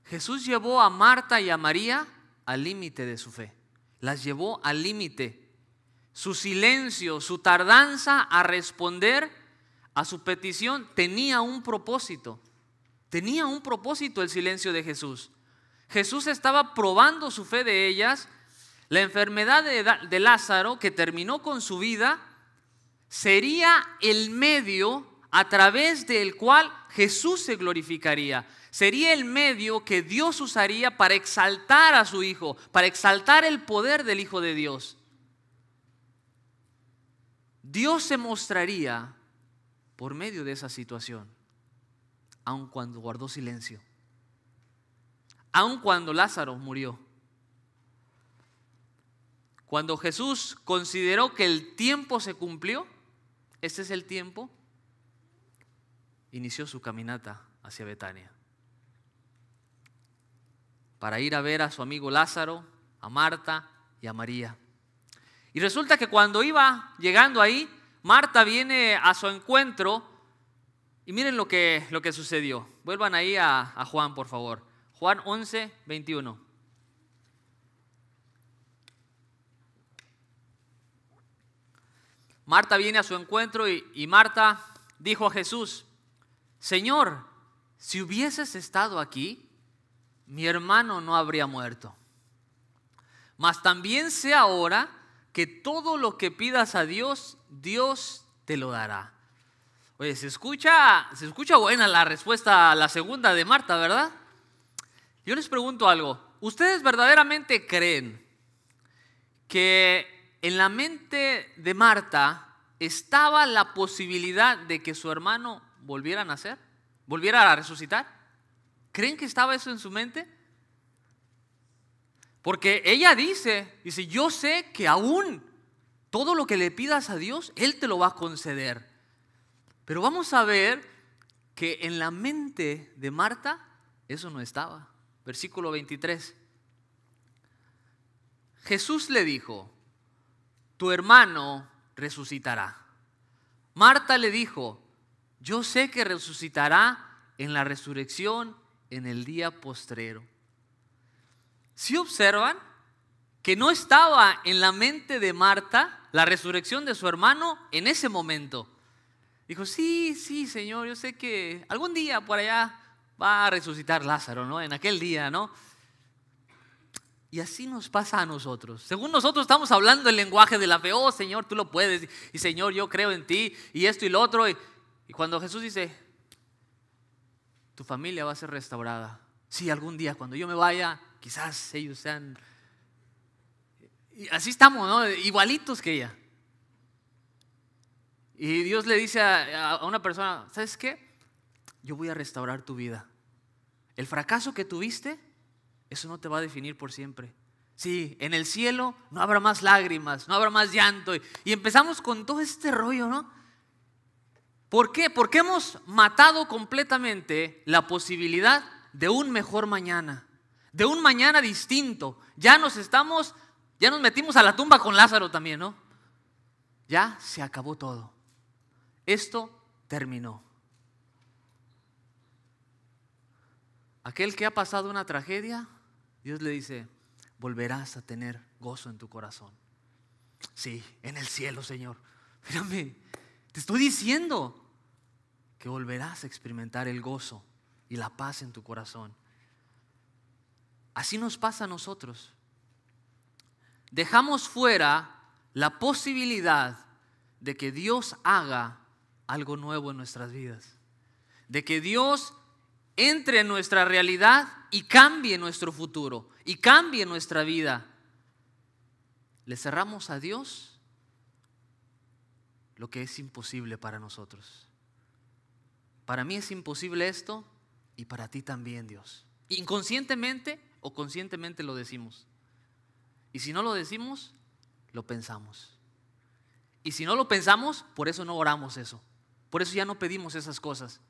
Jesús llevó a Marta y a María al límite de su fe. Las llevó al límite. Su silencio, su tardanza a responder a su petición tenía un propósito. Tenía un propósito el silencio de Jesús. Jesús estaba probando su fe de ellas. La enfermedad de Lázaro, que terminó con su vida, sería el medio a través del cual Jesús se glorificaría. Sería el medio que Dios usaría para exaltar a su Hijo, para exaltar el poder del Hijo de Dios. Dios se mostraría por medio de esa situación, aun cuando guardó silencio, aun cuando Lázaro murió. Cuando Jesús consideró que el tiempo se cumplió, este es el tiempo, inició su caminata hacia Betania para ir a ver a su amigo Lázaro, a Marta y a María. Y resulta que cuando iba llegando ahí, Marta viene a su encuentro Y miren lo que sucedió. Vuelvan ahí a Juan, por favor. Juan 11, 21. Marta viene a su encuentro y Marta dijo a Jesús: Señor, si hubieses estado aquí, mi hermano no habría muerto. Mas también sé ahora que todo lo que pidas a Dios, Dios te lo dará. Oye, se escucha buena la respuesta a la segunda de Marta, ¿verdad? Yo les pregunto algo. ¿Ustedes verdaderamente creen que en la mente de Marta estaba la posibilidad de que su hermano volviera a nacer? ¿Volviera a resucitar? ¿Creen que estaba eso en su mente? Porque ella dice, yo sé que aún todo lo que le pidas a Dios, Él te lo va a conceder. Pero vamos a ver que en la mente de Marta eso no estaba. Versículo 23. Jesús le dijo: tu hermano resucitará. Marta le dijo: yo sé que resucitará en la resurrección en el día postrero. ¿Sí observan que no estaba en la mente de Marta la resurrección de su hermano en ese momento? Dijo: sí, Señor, yo sé que algún día por allá va a resucitar Lázaro, ¿no? En aquel día, ¿no? Y así nos pasa a nosotros. Según nosotros estamos hablando el lenguaje de la fe. Oh, Señor, tú lo puedes. Y Señor, yo creo en ti. Y esto y lo otro. Y cuando Jesús dice: tu familia va a ser restaurada. Sí, algún día cuando yo me vaya, quizás ellos sean... Y así estamos, ¿no? Igualitos que ella. Y Dios le dice a una persona: ¿sabes qué? Yo voy a restaurar tu vida. El fracaso que tuviste, eso no te va a definir por siempre. Sí, en el cielo no habrá más lágrimas, no habrá más llanto. Y empezamos con todo este rollo, ¿no? ¿Por qué? Porque hemos matado completamente la posibilidad de un mejor mañana, de un mañana distinto. Ya nos metimos a la tumba con Lázaro también, ¿no? Ya se acabó todo. Esto terminó. Aquel que ha pasado una tragedia, Dios le dice: volverás a tener gozo en tu corazón. Sí, en el cielo, Señor. Mírame, te estoy diciendo que volverás a experimentar el gozo y la paz en tu corazón. Así nos pasa a nosotros. Dejamos fuera la posibilidad de que Dios haga algo nuevo en nuestras vidas, de que Dios entre en nuestra realidad y cambie nuestro futuro y cambie nuestra vida. Le cerramos a Dios lo que es imposible para nosotros. Para mí es imposible esto y para ti también, Dios. Inconscientemente o conscientemente lo decimos. Y si no lo decimos, lo pensamos. Y si no lo pensamos, por eso no oramos eso. Por eso ya no pedimos esas cosas.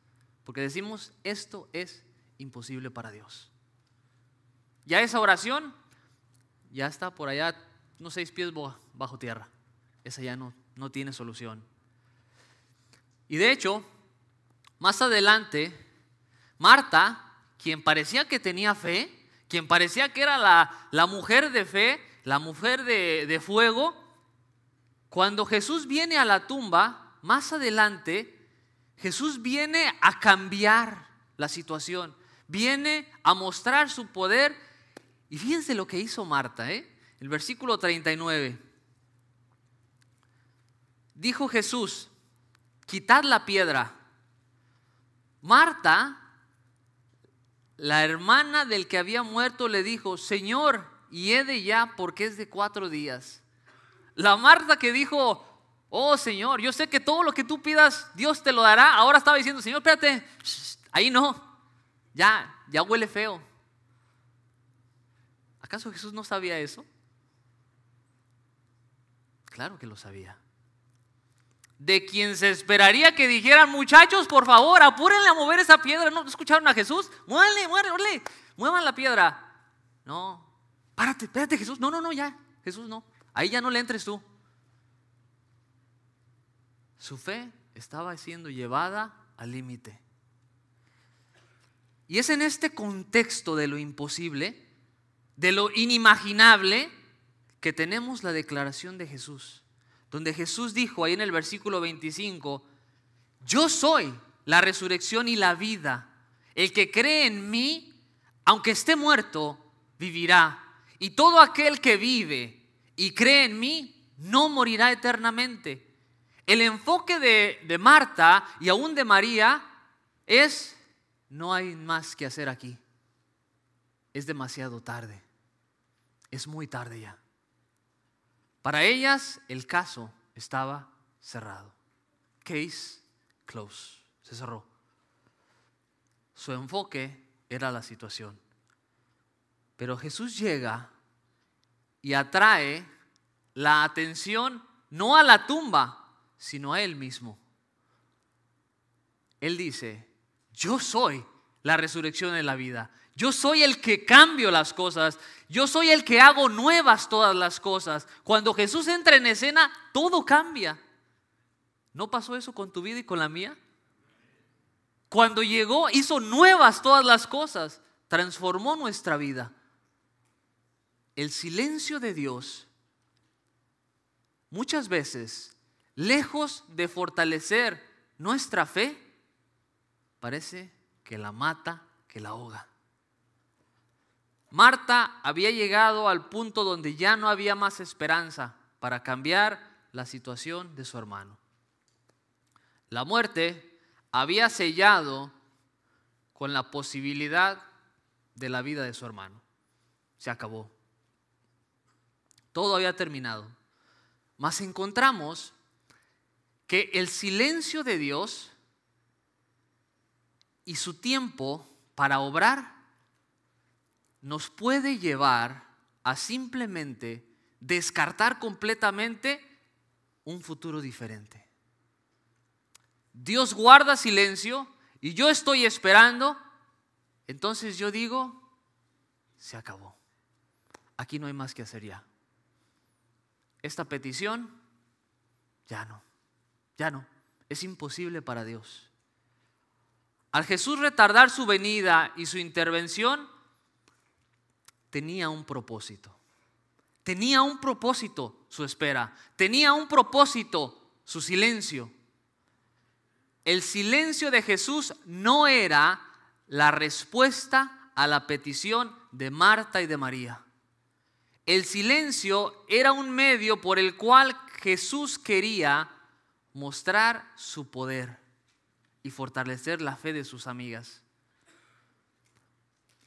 Porque decimos: esto es imposible para Dios. Ya esa oración ya está por allá, unos 6 pies bajo tierra. Esa ya no tiene solución. Y de hecho, más adelante, Marta, quien parecía que tenía fe, quien parecía que era la mujer de fe, la mujer de fuego, cuando Jesús viene a la tumba, más adelante, Jesús viene a cambiar la situación, viene a mostrar su poder. Y fíjense lo que hizo Marta, el versículo 39. Dijo Jesús: quitad la piedra. Marta, la hermana del que había muerto, le dijo: Señor, hiede ya, porque es de 4 días. La Marta que dijo: oh, Señor, yo sé que todo lo que tú pidas Dios te lo dará. Ahora estaba diciendo: Señor, espérate, ahí no, ya huele feo. ¿Acaso Jesús no sabía eso? Claro que lo sabía. De quien se esperaría que dijeran: muchachos, por favor, apúrenle a mover esa piedra. ¿No escucharon a Jesús? Muevan la piedra. No, espérate, Jesús. No, ya, Jesús no. Ahí ya no le entres tú. Su fe estaba siendo llevada al límite. Y es en este contexto de lo imposible, de lo inimaginable, que tenemos la declaración de Jesús, donde Jesús dijo ahí en el versículo 25: yo soy la resurrección y la vida. El que cree en mí, aunque esté muerto, vivirá. Y todo aquel que vive y cree en mí, no morirá eternamente. El enfoque de Marta y aún de María es: no hay más que hacer aquí. Es demasiado tarde. Es muy tarde ya. Para ellas el caso estaba cerrado. Case closed. Se cerró. Su enfoque era la situación. Pero Jesús llega y atrae la atención no a la tumba, sino a Él mismo. Él dice: yo soy la resurrección y la vida. Yo soy el que cambio las cosas. Yo soy el que hago nuevas todas las cosas. Cuando Jesús entra en escena, todo cambia. ¿No pasó eso con tu vida y con la mía? Cuando llegó, hizo nuevas todas las cosas. Transformó nuestra vida. El silencio de Dios, muchas veces, lejos de fortalecer nuestra fe, parece que la mata, que la ahoga. Marta había llegado al punto donde ya no había más esperanza para cambiar la situación de su hermano. La muerte había sellado con la posibilidad de la vida de su hermano. Se acabó. Todo había terminado. Mas encontramos que el silencio de Dios y su tiempo para obrar nos puede llevar a simplemente descartar completamente un futuro diferente. Dios guarda silencio y yo estoy esperando, entonces yo digo: se acabó. Aquí no hay más que hacer ya. Esta petición, ya no. Es imposible para Dios. Al Jesús retardar su venida y su intervención, tenía un propósito. Tenía un propósito su espera. Tenía un propósito su silencio. El silencio de Jesús no era la respuesta a la petición de Marta y de María. El silencio era un medio por el cual Jesús quería mostrar su poder y fortalecer la fe de sus amigas.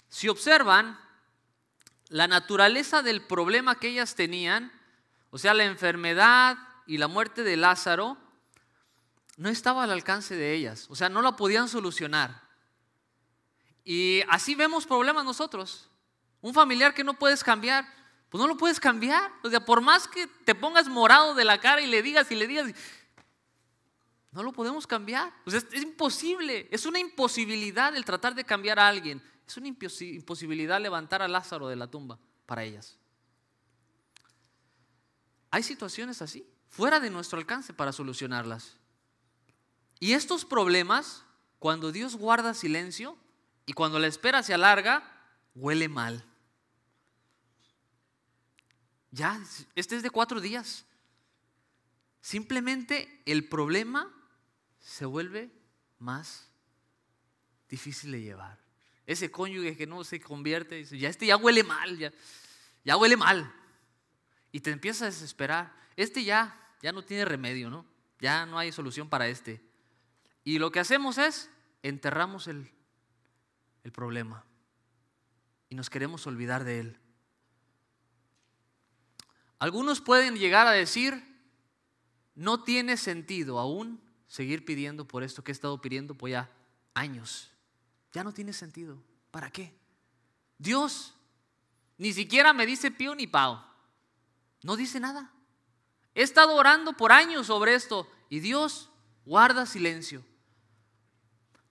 Si observan, la naturaleza del problema que ellas tenían, o sea, la enfermedad y la muerte de Lázaro, no estaba al alcance de ellas. O sea, no la podían solucionar. Y así vemos problemas nosotros. Un familiar que no puedes cambiar, pues no lo puedes cambiar. O sea, por más que te pongas morado de la cara y le digas, no lo podemos cambiar. O sea, es imposible. Es una imposibilidad el tratar de cambiar a alguien. Es una imposibilidad levantar a Lázaro de la tumba para ellas. Hay situaciones así, fuera de nuestro alcance para solucionarlas. Y estos problemas, cuando Dios guarda silencio y cuando la espera se alarga, huele mal. Ya, este es de 4 días. Simplemente el problema se vuelve más difícil de llevar. Ese cónyuge que no se convierte, dice: ya huele mal, ya huele mal. Y te empiezas a desesperar. Ya no tiene remedio, ¿no? Ya no hay solución para este. Y lo que hacemos es enterramos el problema y nos queremos olvidar de él. Algunos pueden llegar a decir: no tiene sentido aún seguir pidiendo por esto que he estado pidiendo por ya años. Ya no tiene sentido. ¿Para qué? Dios ni siquiera me dice pío ni pao. No dice nada. He estado orando por años sobre esto y Dios guarda silencio.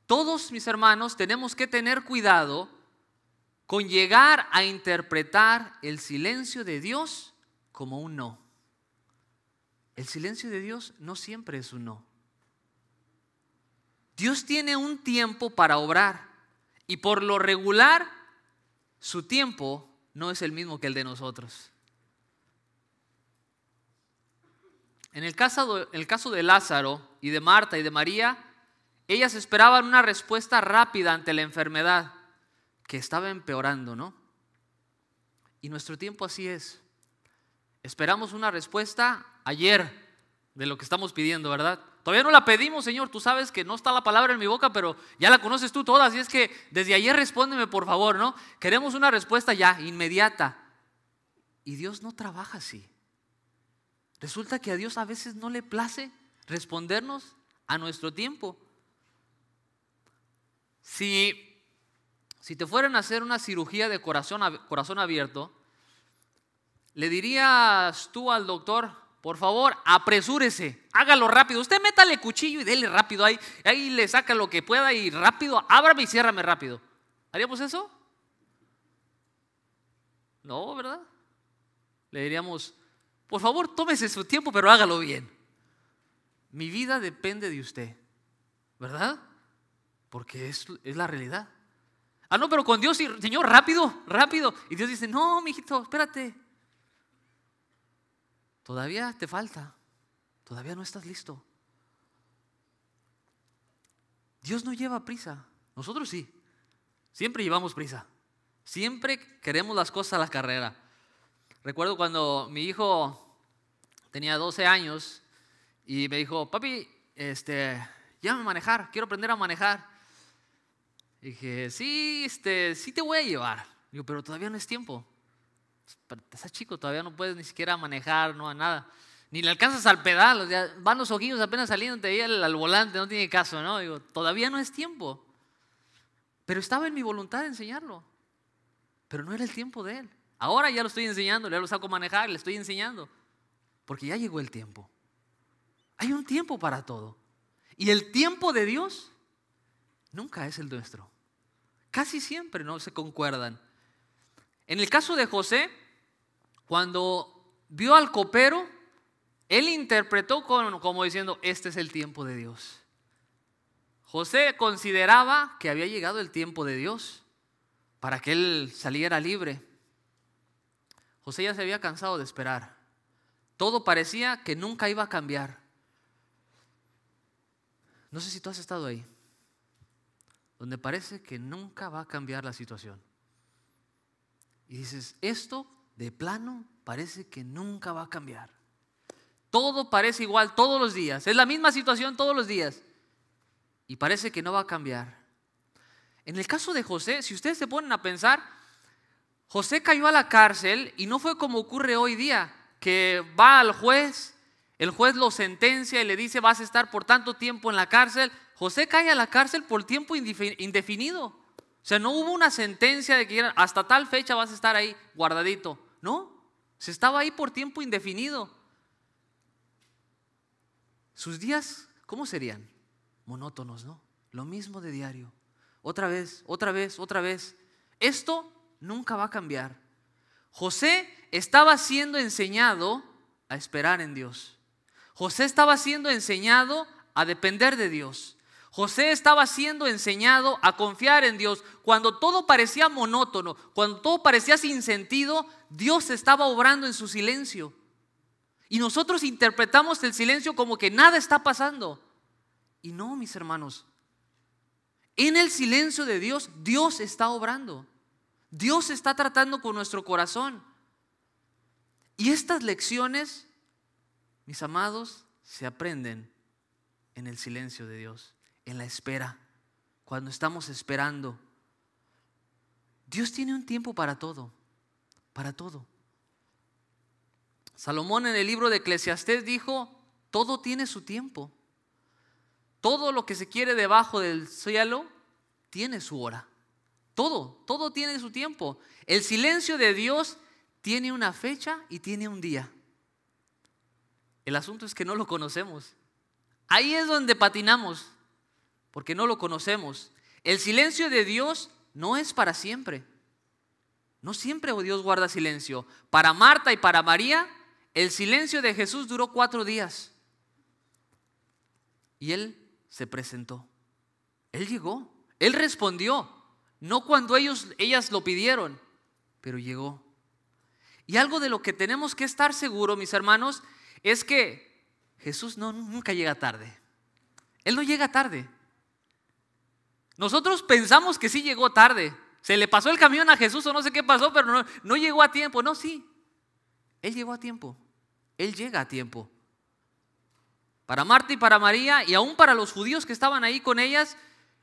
Todos, mis hermanos, tenemos que tener cuidado con llegar a interpretar el silencio de Dios como un no. El silencio de Dios no siempre es un no. Dios tiene un tiempo para obrar y por lo regular su tiempo no es el mismo que el de nosotros. En el caso de Lázaro y de Marta y de María, ellas esperaban una respuesta rápida ante la enfermedad que estaba empeorando, ¿no? Y nuestro tiempo así es. Esperamos una respuesta ayer de lo que estamos pidiendo, ¿verdad? Todavía no la pedimos, Señor. Tú sabes que no está la palabra en mi boca, pero ya la conoces tú toda. Así es que desde ayer respóndeme, por favor, ¿no? Queremos una respuesta ya, inmediata. Y Dios no trabaja así. Resulta que a Dios a veces no le place respondernos a nuestro tiempo. Si te fueran a hacer una cirugía de corazón abierto, le dirías tú al doctor, por favor, apresúrese, hágalo rápido. Usted métale cuchillo y dele rápido, ahí le saca lo que pueda y rápido, ábrame y ciérrame rápido. ¿Haríamos eso? No, ¿verdad? Le diríamos, por favor, tómese su tiempo, pero hágalo bien. Mi vida depende de usted, ¿verdad? Porque es la realidad. Ah, no, pero con Dios, Señor, rápido, rápido. Y Dios dice, no, mijito, espérate. Todavía te falta. Todavía no estás listo. Dios no lleva prisa. Nosotros sí. Siempre llevamos prisa. Siempre queremos las cosas a la carrera. Recuerdo cuando mi hijo tenía 12 años y me dijo, papi, llévame a manejar, quiero aprender a manejar. Y dije, sí, sí te voy a llevar. Digo, pero todavía no es tiempo. Estás chico, todavía no puedes ni siquiera manejar, no a nada. Ni le alcanzas al pedal, o sea, van los ojillos apenas saliendo, te veía al volante, no tiene caso, ¿no? Digo, todavía no es tiempo. Pero estaba en mi voluntad de enseñarlo. Pero no era el tiempo de él. Ahora ya lo estoy enseñando, ya lo saco a manejar, le estoy enseñando. Porque ya llegó el tiempo. Hay un tiempo para todo. Y el tiempo de Dios nunca es el nuestro. Casi siempre no se concuerdan. En el caso de José, cuando vio al copero, él interpretó como diciendo, este es el tiempo de Dios. José consideraba que había llegado el tiempo de Dios para que él saliera libre. José ya se había cansado de esperar. Todo parecía que nunca iba a cambiar. No sé si tú has estado ahí, donde parece que nunca va a cambiar la situación. Y dices, esto de plano parece que nunca va a cambiar. Todo parece igual todos los días. Es la misma situación todos los días. Y parece que no va a cambiar. En el caso de José, si ustedes se ponen a pensar, José cayó a la cárcel y no fue como ocurre hoy día, que va al juez, el juez lo sentencia y le dice vas a estar por tanto tiempo en la cárcel. José cae a la cárcel por tiempo indefinido. O sea, no hubo una sentencia de que hasta tal fecha vas a estar ahí guardadito. No, se estaba ahí por tiempo indefinido. Sus días, ¿cómo serían? Monótonos, ¿no? Lo mismo de diario. Otra vez, otra vez, otra vez. Esto nunca va a cambiar. José estaba siendo enseñado a esperar en Dios. José estaba siendo enseñado a depender de Dios. José estaba siendo enseñado a confiar en Dios. Cuando todo parecía monótono, cuando todo parecía sin sentido, Dios estaba obrando en su silencio. Y nosotros interpretamos el silencio como que nada está pasando. Y no, mis hermanos. En el silencio de Dios, Dios está obrando. Dios está tratando con nuestro corazón. Y estas lecciones, mis amados, se aprenden en el silencio de Dios, en la espera, cuando estamos esperando. Dios tiene un tiempo para todo, para todo. Salomón en el libro de Eclesiastés dijo, todo tiene su tiempo. Todo lo que se quiere debajo del cielo tiene su hora. Todo tiene su tiempo. El silencio de Dios tiene una fecha y tiene un día. El asunto es que no lo conocemos. Ahí es donde patinamos, porque no lo conocemos. El silencio de Dios no es para siempre. No siempre Dios guarda silencio. Para Marta y para María, el silencio de Jesús duró 4 días. Y Él se presentó. Él llegó, Él respondió, no cuando ellas lo pidieron, pero llegó. Y algo de lo que tenemos que estar seguros, mis hermanos, es que Jesús nunca llega tarde. Él no llega tarde. Nosotros pensamos que sí llegó tarde. Se le pasó el camión a Jesús o no sé qué pasó, pero no llegó a tiempo. No, sí. Él llegó a tiempo. Él llega a tiempo. Para Marta y para María y aún para los judíos que estaban ahí con ellas,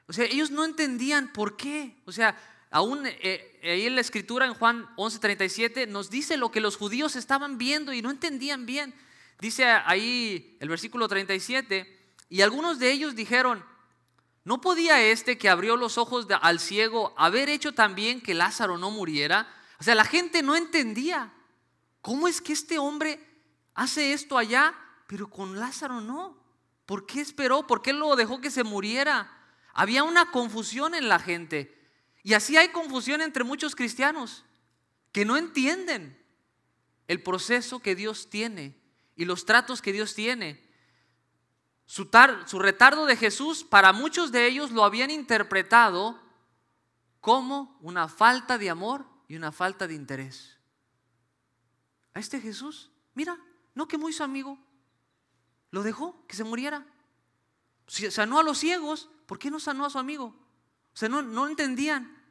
o sea, ellos no entendían por qué. O sea, aún ahí en la escritura en Juan 11:37 nos dice lo que los judíos estaban viendo y no entendían bien. Dice ahí el versículo 37, y algunos de ellos dijeron, ¿no podía este que abrió los ojos al ciego haber hecho también que Lázaro no muriera? O sea, la gente no entendía. ¿Cómo es que este hombre hace esto allá, pero con Lázaro no? ¿Por qué esperó? ¿Por qué lo dejó que se muriera? Había una confusión en la gente. Y así hay confusión entre muchos cristianos que no entienden el proceso que Dios tiene y los tratos que Dios tiene. Su retardo de Jesús, para muchos de ellos lo habían interpretado como una falta de amor y una falta de interés. A este Jesús, mira, no quemó a su amigo, lo dejó que se muriera. Si sanó a los ciegos, ¿por qué no sanó a su amigo? O sea, no entendían.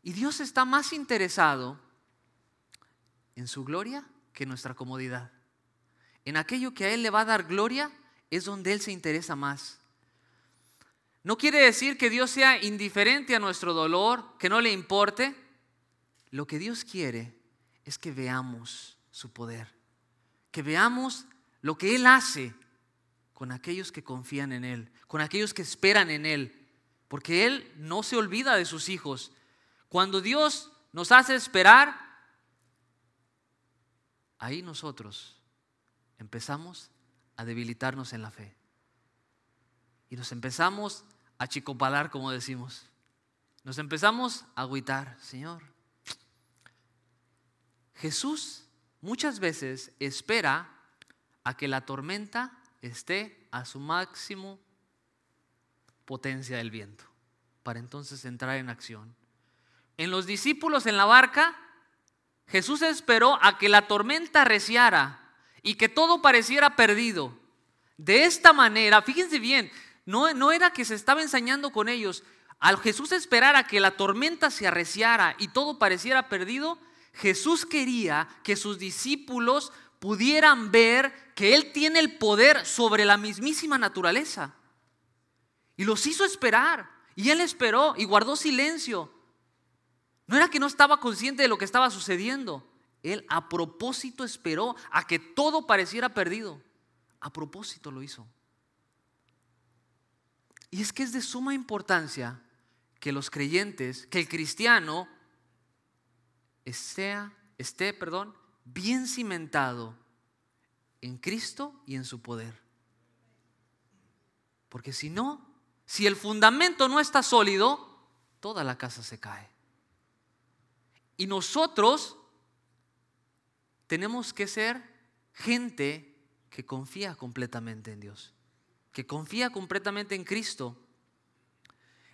Y Dios está más interesado en su gloria que en nuestra comodidad. En aquello que a Él le va a dar gloria es donde Él se interesa más. No quiere decir que Dios sea indiferente a nuestro dolor, que no le importe. Lo que Dios quiere es que veamos su poder, que veamos lo que Él hace con aquellos que confían en Él, con aquellos que esperan en Él, porque Él no se olvida de sus hijos. Cuando Dios nos hace esperar, ahí nosotros empezamos a debilitarnos en la fe y nos empezamos a achicopalar, como decimos. Nos empezamos a agüitar. Señor, Jesús muchas veces espera a que la tormenta esté a su máximo potencia del viento para entonces entrar en acción. En los discípulos en la barca, Jesús esperó a que la tormenta arreciara y que todo pareciera perdido. De esta manera, fíjense bien, no era que se estaba ensañando con ellos. Al Jesús esperar a que la tormenta se arreciara y todo pareciera perdido, Jesús quería que sus discípulos pudieran ver que Él tiene el poder sobre la mismísima naturaleza. Y los hizo esperar. Y Él esperó y guardó silencio. No era que no estaba consciente de lo que estaba sucediendo. Él a propósito esperó a que todo pareciera perdido. A propósito lo hizo. Y es que es de suma importancia que los creyentes, que el cristiano esté bien cimentado en Cristo y en su poder. Porque si no, si el fundamento no está sólido, toda la casa se cae. Y nosotros tenemos que ser gente que confía completamente en Dios, que confía completamente en Cristo.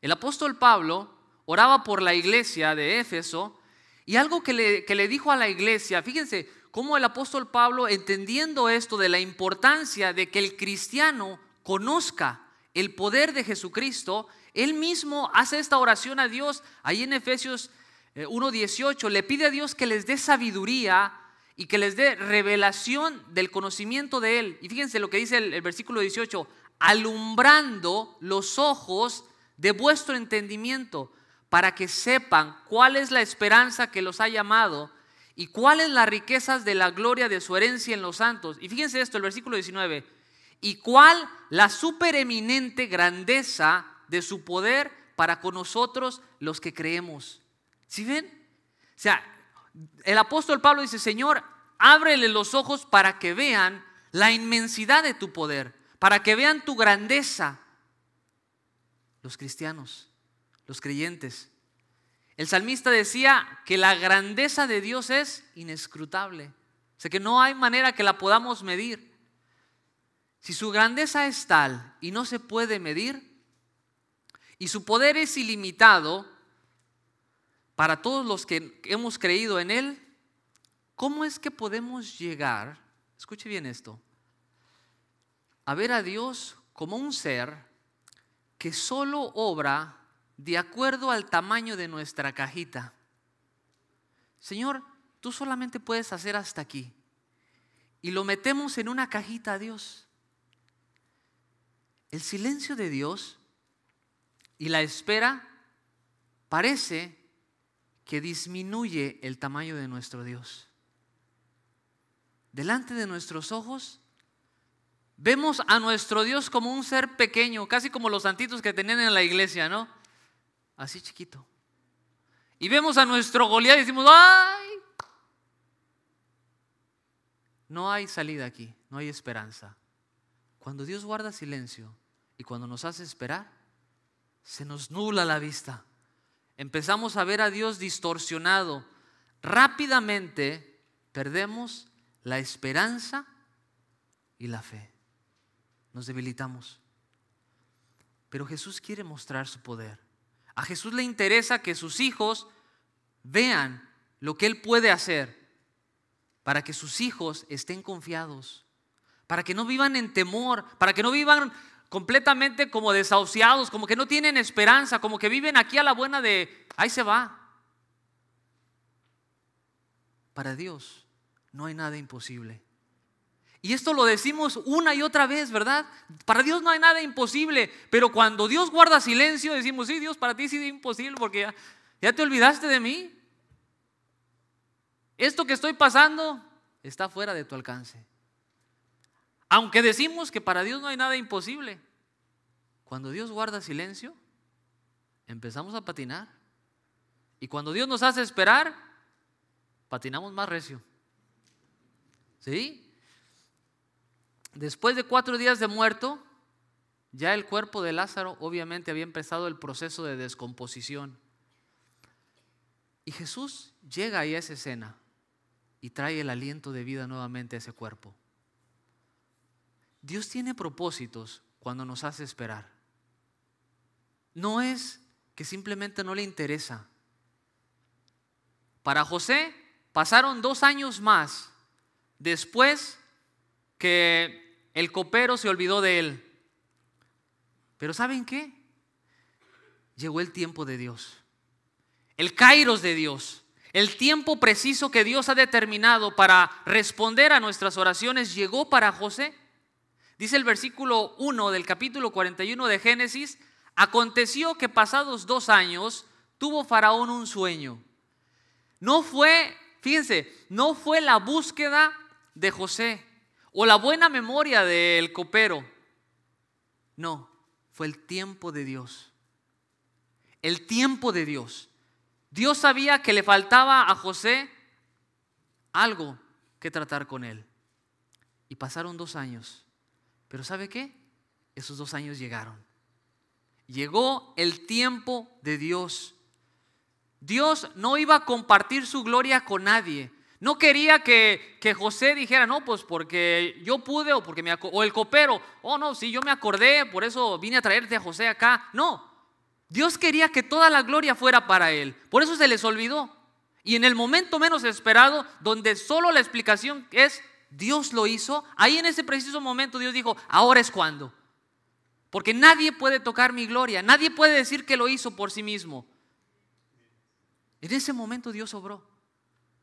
El apóstol Pablo oraba por la iglesia de Éfeso y algo que le dijo a la iglesia, fíjense cómo el apóstol Pablo, entendiendo esto de la importancia de que el cristiano conozca el poder de Jesucristo, él mismo hace esta oración a Dios. Ahí en Efesios 1:18 le pide a Dios que les dé sabiduría y que les dé revelación del conocimiento de Él. Y fíjense lo que dice el versículo 18: alumbrando los ojos de vuestro entendimiento, para que sepan cuál es la esperanza que los ha llamado y cuáles las riquezas de la gloria de su herencia en los santos. Y fíjense esto, el versículo 19: y cuál la supereminente grandeza de su poder para con nosotros los que creemos. ¿Sí ven? O sea, el apóstol Pablo dice: Señor, ábrele los ojos para que vean la inmensidad de tu poder, para que vean tu grandeza. Los cristianos, los creyentes. El salmista decía que la grandeza de Dios es inescrutable. O sea, que no hay manera que la podamos medir. Si su grandeza es tal y no se puede medir, y su poder es ilimitado para todos los que hemos creído en Él, ¿cómo es que podemos llegar, escuche bien esto, a ver a Dios como un ser que solo obra de acuerdo al tamaño de nuestra cajita? Señor, tú solamente puedes hacer hasta aquí. Y lo metemos en una cajita a Dios. El silencio de Dios y la espera parece que disminuye el tamaño de nuestro Dios. Delante de nuestros ojos vemos a nuestro Dios como un ser pequeño, casi como los santitos que tenían en la iglesia, ¿no? Así chiquito. Y vemos a nuestro Goliat y decimos, ¡ay! No hay salida aquí, no hay esperanza. Cuando Dios guarda silencio y cuando nos hace esperar, se nos nubla la vista. Empezamos a ver a Dios distorsionado. Rápidamente perdemos la esperanza y la fe. Nos debilitamos. Pero Jesús quiere mostrar su poder. A Jesús le interesa que sus hijos vean lo que Él puede hacer para que sus hijos estén confiados, para que no vivan en temor, para que no vivan completamente como desahuciados, como que no tienen esperanza, como que viven aquí a la buena de ahí se va. Para Dios no hay nada imposible. Y esto lo decimos una y otra vez, ¿verdad? Para Dios no hay nada imposible, pero cuando Dios guarda silencio decimos, sí, Dios, para ti sí es imposible porque ya te olvidaste de mí. Esto que estoy pasando está fuera de tu alcance. Aunque decimos que para Dios no hay nada imposible, cuando Dios guarda silencio, empezamos a patinar. Y cuando Dios nos hace esperar, patinamos más recio. ¿Sí? Después de 4 días de muerto, ya el cuerpo de Lázaro obviamente había empezado el proceso de descomposición. Y Jesús llega ahí a esa escena y trae el aliento de vida nuevamente a ese cuerpo. Dios tiene propósitos cuando nos hace esperar. No es que simplemente no le interesa. Para José pasaron 2 años más después que el copero se olvidó de él. Pero ¿saben qué? Llegó el tiempo de Dios, el kairos de Dios, el tiempo preciso que Dios ha determinado para responder a nuestras oraciones llegó para José. Dice el versículo 1 del capítulo 41 de Génesis: aconteció que pasados 2 años tuvo Faraón un sueño. No fue, fíjense, no fue la búsqueda de José o la buena memoria del copero. No, fue el tiempo de Dios. El tiempo de Dios. Dios sabía que le faltaba a José algo que tratar con él. Y pasaron 2 años. Pero ¿sabe qué? Esos 2 años llegaron. Llegó el tiempo de Dios. Dios no iba a compartir su gloria con nadie. No quería que José dijera, no, pues porque yo pude o el copero, oh no, sí, yo me acordé, por eso vine a traerte a José acá. No, Dios quería que toda la gloria fuera para Él. Por eso se les olvidó. Y en el momento menos esperado, donde solo la explicación es Dios lo hizo, ahí en ese preciso momento Dios dijo, ahora es cuando. Porque nadie puede tocar mi gloria, nadie puede decir que lo hizo por sí mismo. En ese momento Dios obró.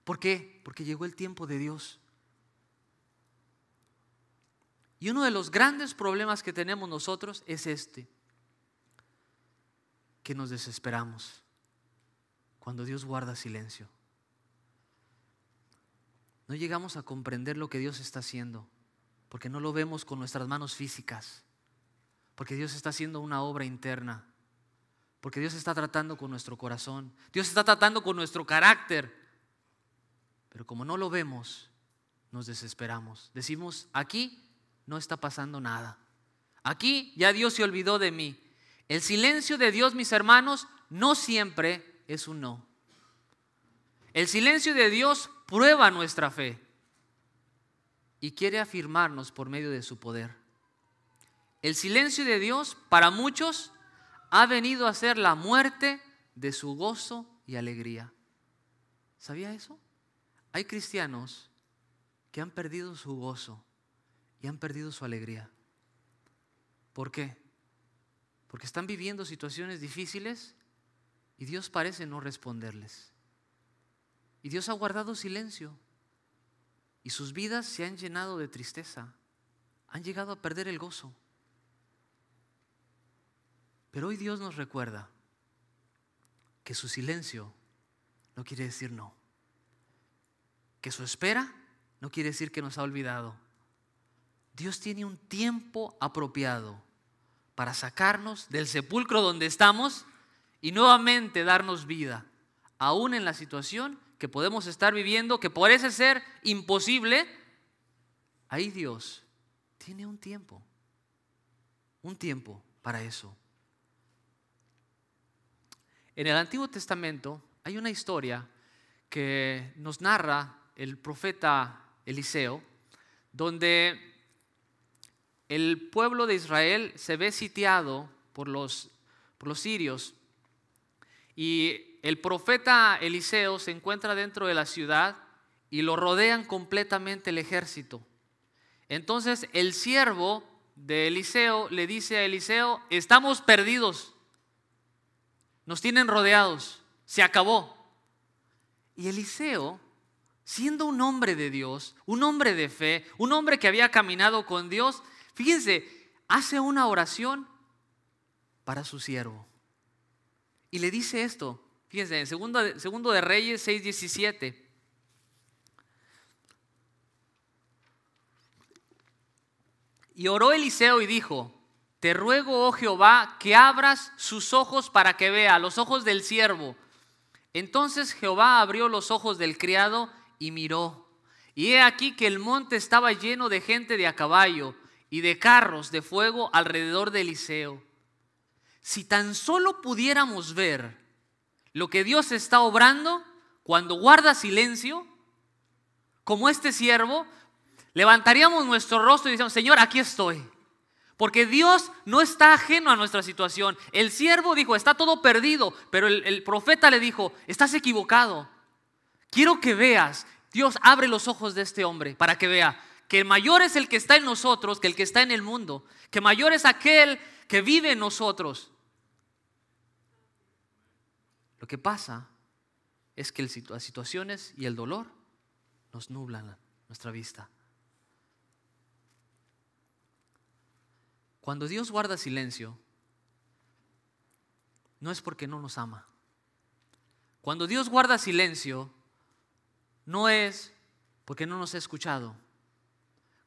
¿Por qué? Porque llegó el tiempo de Dios. Y uno de los grandes problemas que tenemos nosotros es que nos desesperamos cuando Dios guarda silencio. No llegamos a comprender lo que Dios está haciendo porque no lo vemos con nuestras manos físicas, porque Dios está haciendo una obra interna, porque Dios está tratando con nuestro corazón, Dios está tratando con nuestro carácter. Pero como no lo vemos, nos desesperamos. Decimos, aquí no está pasando nada. Aquí ya Dios se olvidó de mí. El silencio de Dios, mis hermanos, no siempre es un no. El silencio de Dios prueba nuestra fe y quiere afirmarnos por medio de su poder. El silencio de Dios para muchos ha venido a ser la muerte de su gozo y alegría. ¿Sabía eso? Hay cristianos que han perdido su gozo y han perdido su alegría. ¿Por qué? Porque están viviendo situaciones difíciles y Dios parece no responderles. Y Dios ha guardado silencio y sus vidas se han llenado de tristeza. Han llegado a perder el gozo. Pero hoy Dios nos recuerda que su silencio no quiere decir no. Que su espera no quiere decir que nos ha olvidado. Dios tiene un tiempo apropiado para sacarnos del sepulcro donde estamos y nuevamente darnos vida, aún en la situación que podemos estar viviendo, que parece ser imposible. Ahí Dios tiene un tiempo para eso. En el Antiguo Testamento hay una historia que nos narra el profeta Eliseo, donde el pueblo de Israel se ve sitiado por los sirios y el profeta Eliseo se encuentra dentro de la ciudad y lo rodean completamente el ejército. Entonces el siervo de Eliseo le dice a Eliseo: estamos perdidos, nos tienen rodeados, se acabó. Y Eliseo, siendo un hombre de Dios, un hombre de fe, un hombre que había caminado con Dios, fíjense, hace una oración para su siervo. Y le dice esto, fíjense, en segundo de Reyes 6:17. Y oró Eliseo y dijo: te ruego, oh Jehová, que abras sus ojos para que vea, los ojos del siervo. Entonces Jehová abrió los ojos del criado y miró. Y he aquí que el monte estaba lleno de gente de a caballo y de carros de fuego alrededor de Eliseo. Si tan solo pudiéramos ver lo que Dios está obrando cuando guarda silencio, como este siervo, levantaríamos nuestro rostro y decíamos: Señor, aquí estoy. Porque Dios no está ajeno a nuestra situación. El siervo dijo: está todo perdido. Pero el profeta le dijo: estás equivocado. Quiero que veas. Dios abre los ojos de este hombre para que vea que mayor es el que está en nosotros que el que está en el mundo. Que mayor es aquel que vive en nosotros. Lo que pasa es que las situaciones y el dolor nos nublan nuestra vista. Cuando Dios guarda silencio, no es porque no nos ama. Cuando Dios guarda silencio, no es porque no nos ha escuchado.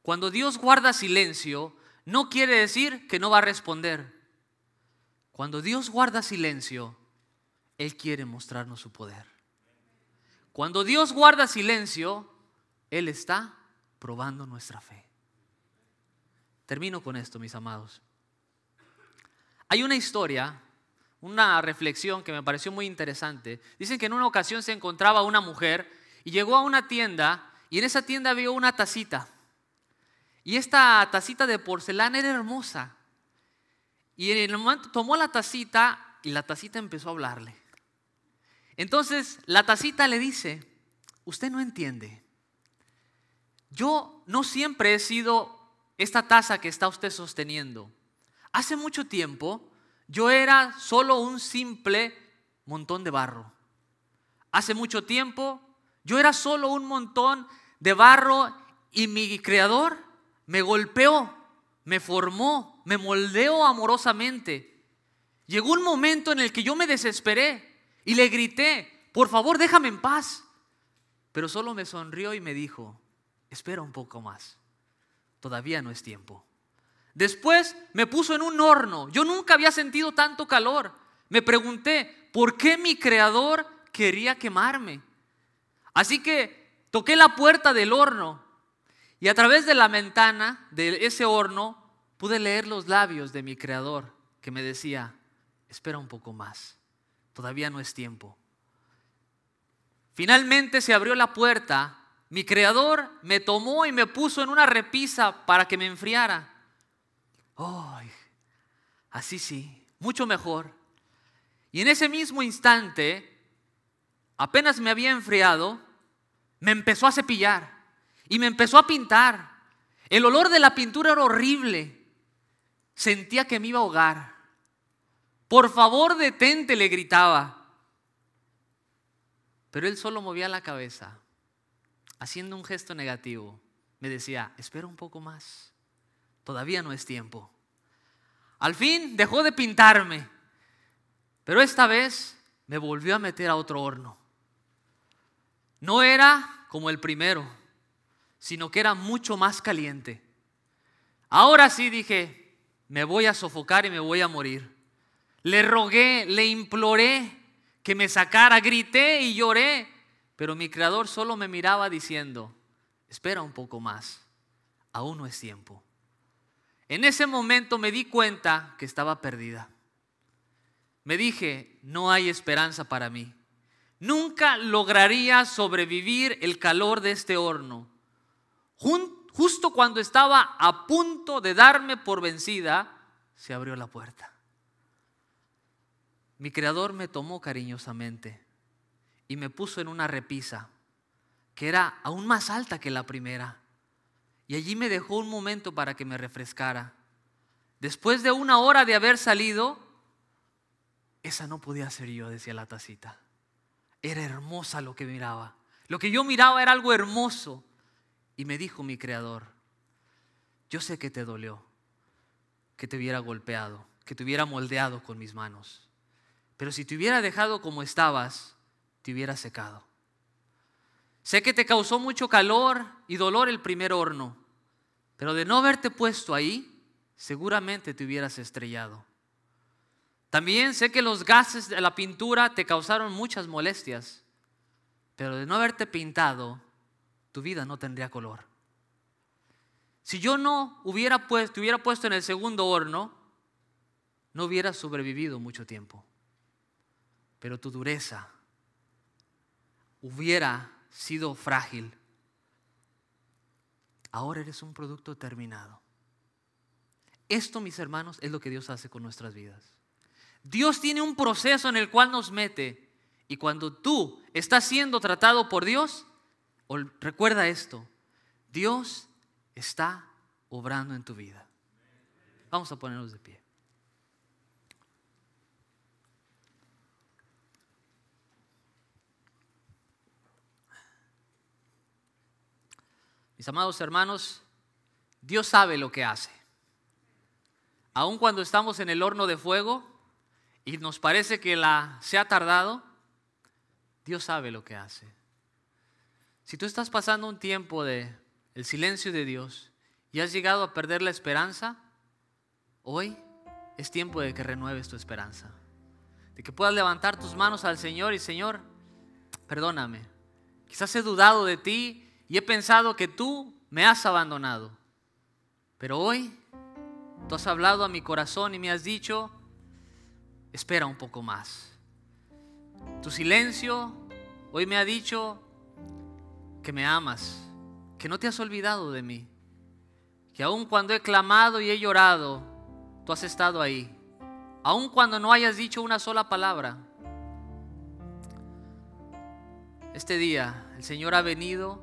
Cuando Dios guarda silencio, no quiere decir que no va a responder. Cuando Dios guarda silencio, Él quiere mostrarnos su poder. Cuando Dios guarda silencio, Él está probando nuestra fe. Termino con esto, mis amados. Hay una historia, una reflexión que me pareció muy interesante. Dicen que en una ocasión se encontraba una mujer y llegó a una tienda y en esa tienda vio una tacita. Y esta tacita de porcelana era hermosa. Y en el momento tomó la tacita y la tacita empezó a hablarle. Entonces la tacita le dice: usted no entiende. Yo no siempre he sido esta taza que está usted sosteniendo. Hace mucho tiempo yo era solo un simple montón de barro. Hace mucho tiempo yo era solo un montón de barro y mi Creador me golpeó, me formó, me moldeó amorosamente. Llegó un momento en el que yo me desesperé y le grité: por favor, déjame en paz. Pero solo me sonrió y me dijo: espera un poco más. Todavía no es tiempo. Después me puso en un horno. Yo nunca había sentido tanto calor. Me pregunté: ¿por qué mi Creador quería quemarme? Así que toqué la puerta del horno y a través de la ventana de ese horno pude leer los labios de mi Creador que me decía: espera un poco más. Todavía no es tiempo. Finalmente se abrió la puerta. Mi Creador me tomó y me puso en una repisa para que me enfriara. Oh, así sí, mucho mejor. Y en ese mismo instante, apenas me había enfriado, me empezó a cepillar y me empezó a pintar. El olor de la pintura era horrible. Sentía que me iba a ahogar. Por favor, detente, le gritaba. Pero él solo movía la cabeza, haciendo un gesto negativo. Me decía, espera un poco más, todavía no es tiempo. Al fin dejó de pintarme, pero esta vez me volvió a meter a otro horno. No era como el primero, sino que era mucho más caliente. Ahora sí dije, me voy a sofocar y me voy a morir. Le rogué, le imploré que me sacara, grité y lloré, pero mi Creador solo me miraba diciendo, espera un poco más, aún no es tiempo. En ese momento me di cuenta que estaba perdida. Me dije, no hay esperanza para mí. Nunca lograría sobrevivir el calor de este horno. Justo cuando estaba a punto de darme por vencida, se abrió la puerta. Mi Creador me tomó cariñosamente y me puso en una repisa que era aún más alta que la primera. Y allí me dejó un momento para que me refrescara. Después de 1 hora de haber salido, esa no podía ser yo, decía la tacita. Era hermosa lo que miraba. Lo que yo miraba era algo hermoso. Y me dijo mi Creador, yo sé que te dolió, que te hubiera golpeado, que te hubiera moldeado con mis manos. Pero si te hubiera dejado como estabas, te hubiera secado. Sé que te causó mucho calor y dolor el primer horno, pero de no haberte puesto ahí, seguramente te hubieras estrellado. También sé que los gases de la pintura te causaron muchas molestias, pero de no haberte pintado, tu vida no tendría color. Si yo no te hubiera puesto en el segundo horno, no hubieras sobrevivido mucho tiempo. Pero tu dureza hubiera sido frágil. Ahora eres un producto terminado. Esto, mis hermanos, es lo que Dios hace con nuestras vidas. Dios tiene un proceso en el cual nos mete, y cuando tú estás siendo tratado por Dios, recuerda esto: Dios está obrando en tu vida. Vamos a ponernos de pie. Mis amados hermanos, Dios sabe lo que hace. Aun cuando estamos en el horno de fuego y nos parece que se ha tardado, Dios sabe lo que hace. Si tú estás pasando un tiempo de el silencio de Dios y has llegado a perder la esperanza, hoy es tiempo de que renueves tu esperanza. De que puedas levantar tus manos al Señor y: Señor, perdóname. Quizás he dudado de ti y he pensado que tú me has abandonado. Pero hoy tú has hablado a mi corazón y me has dicho: espera un poco más. Tu silencio hoy me ha dicho que me amas, que no te has olvidado de mí, que aun cuando he clamado y he llorado, tú has estado ahí, aun cuando no hayas dicho una sola palabra. Este día el Señor ha venido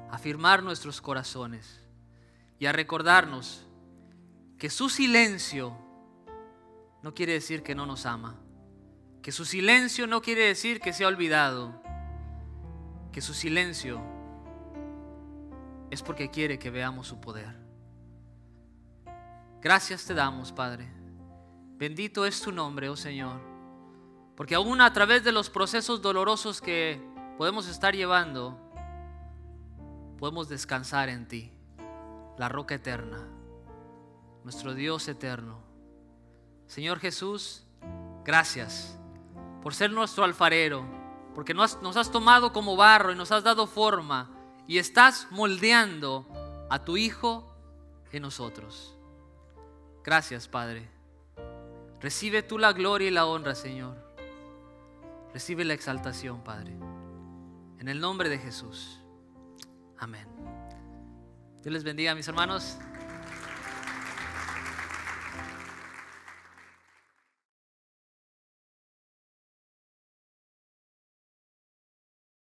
a afirmar nuestros corazones y a recordarnos que su silencio no quiere decir que no nos ama, que su silencio no quiere decir que se ha olvidado, que su silencio es porque quiere que veamos su poder. Gracias te damos, Padre. Bendito es tu nombre, oh Señor, porque aún a través de los procesos dolorosos que podemos estar llevando, podemos descansar en ti, la roca eterna, nuestro Dios eterno. Señor Jesús, gracias por ser nuestro alfarero, porque nos has tomado como barro y nos has dado forma y estás moldeando a tu Hijo en nosotros. Gracias, Padre. Recibe tú la gloria y la honra, Señor. Recibe la exaltación, Padre. En el nombre de Jesús. Amén. Dios les bendiga, mis hermanos.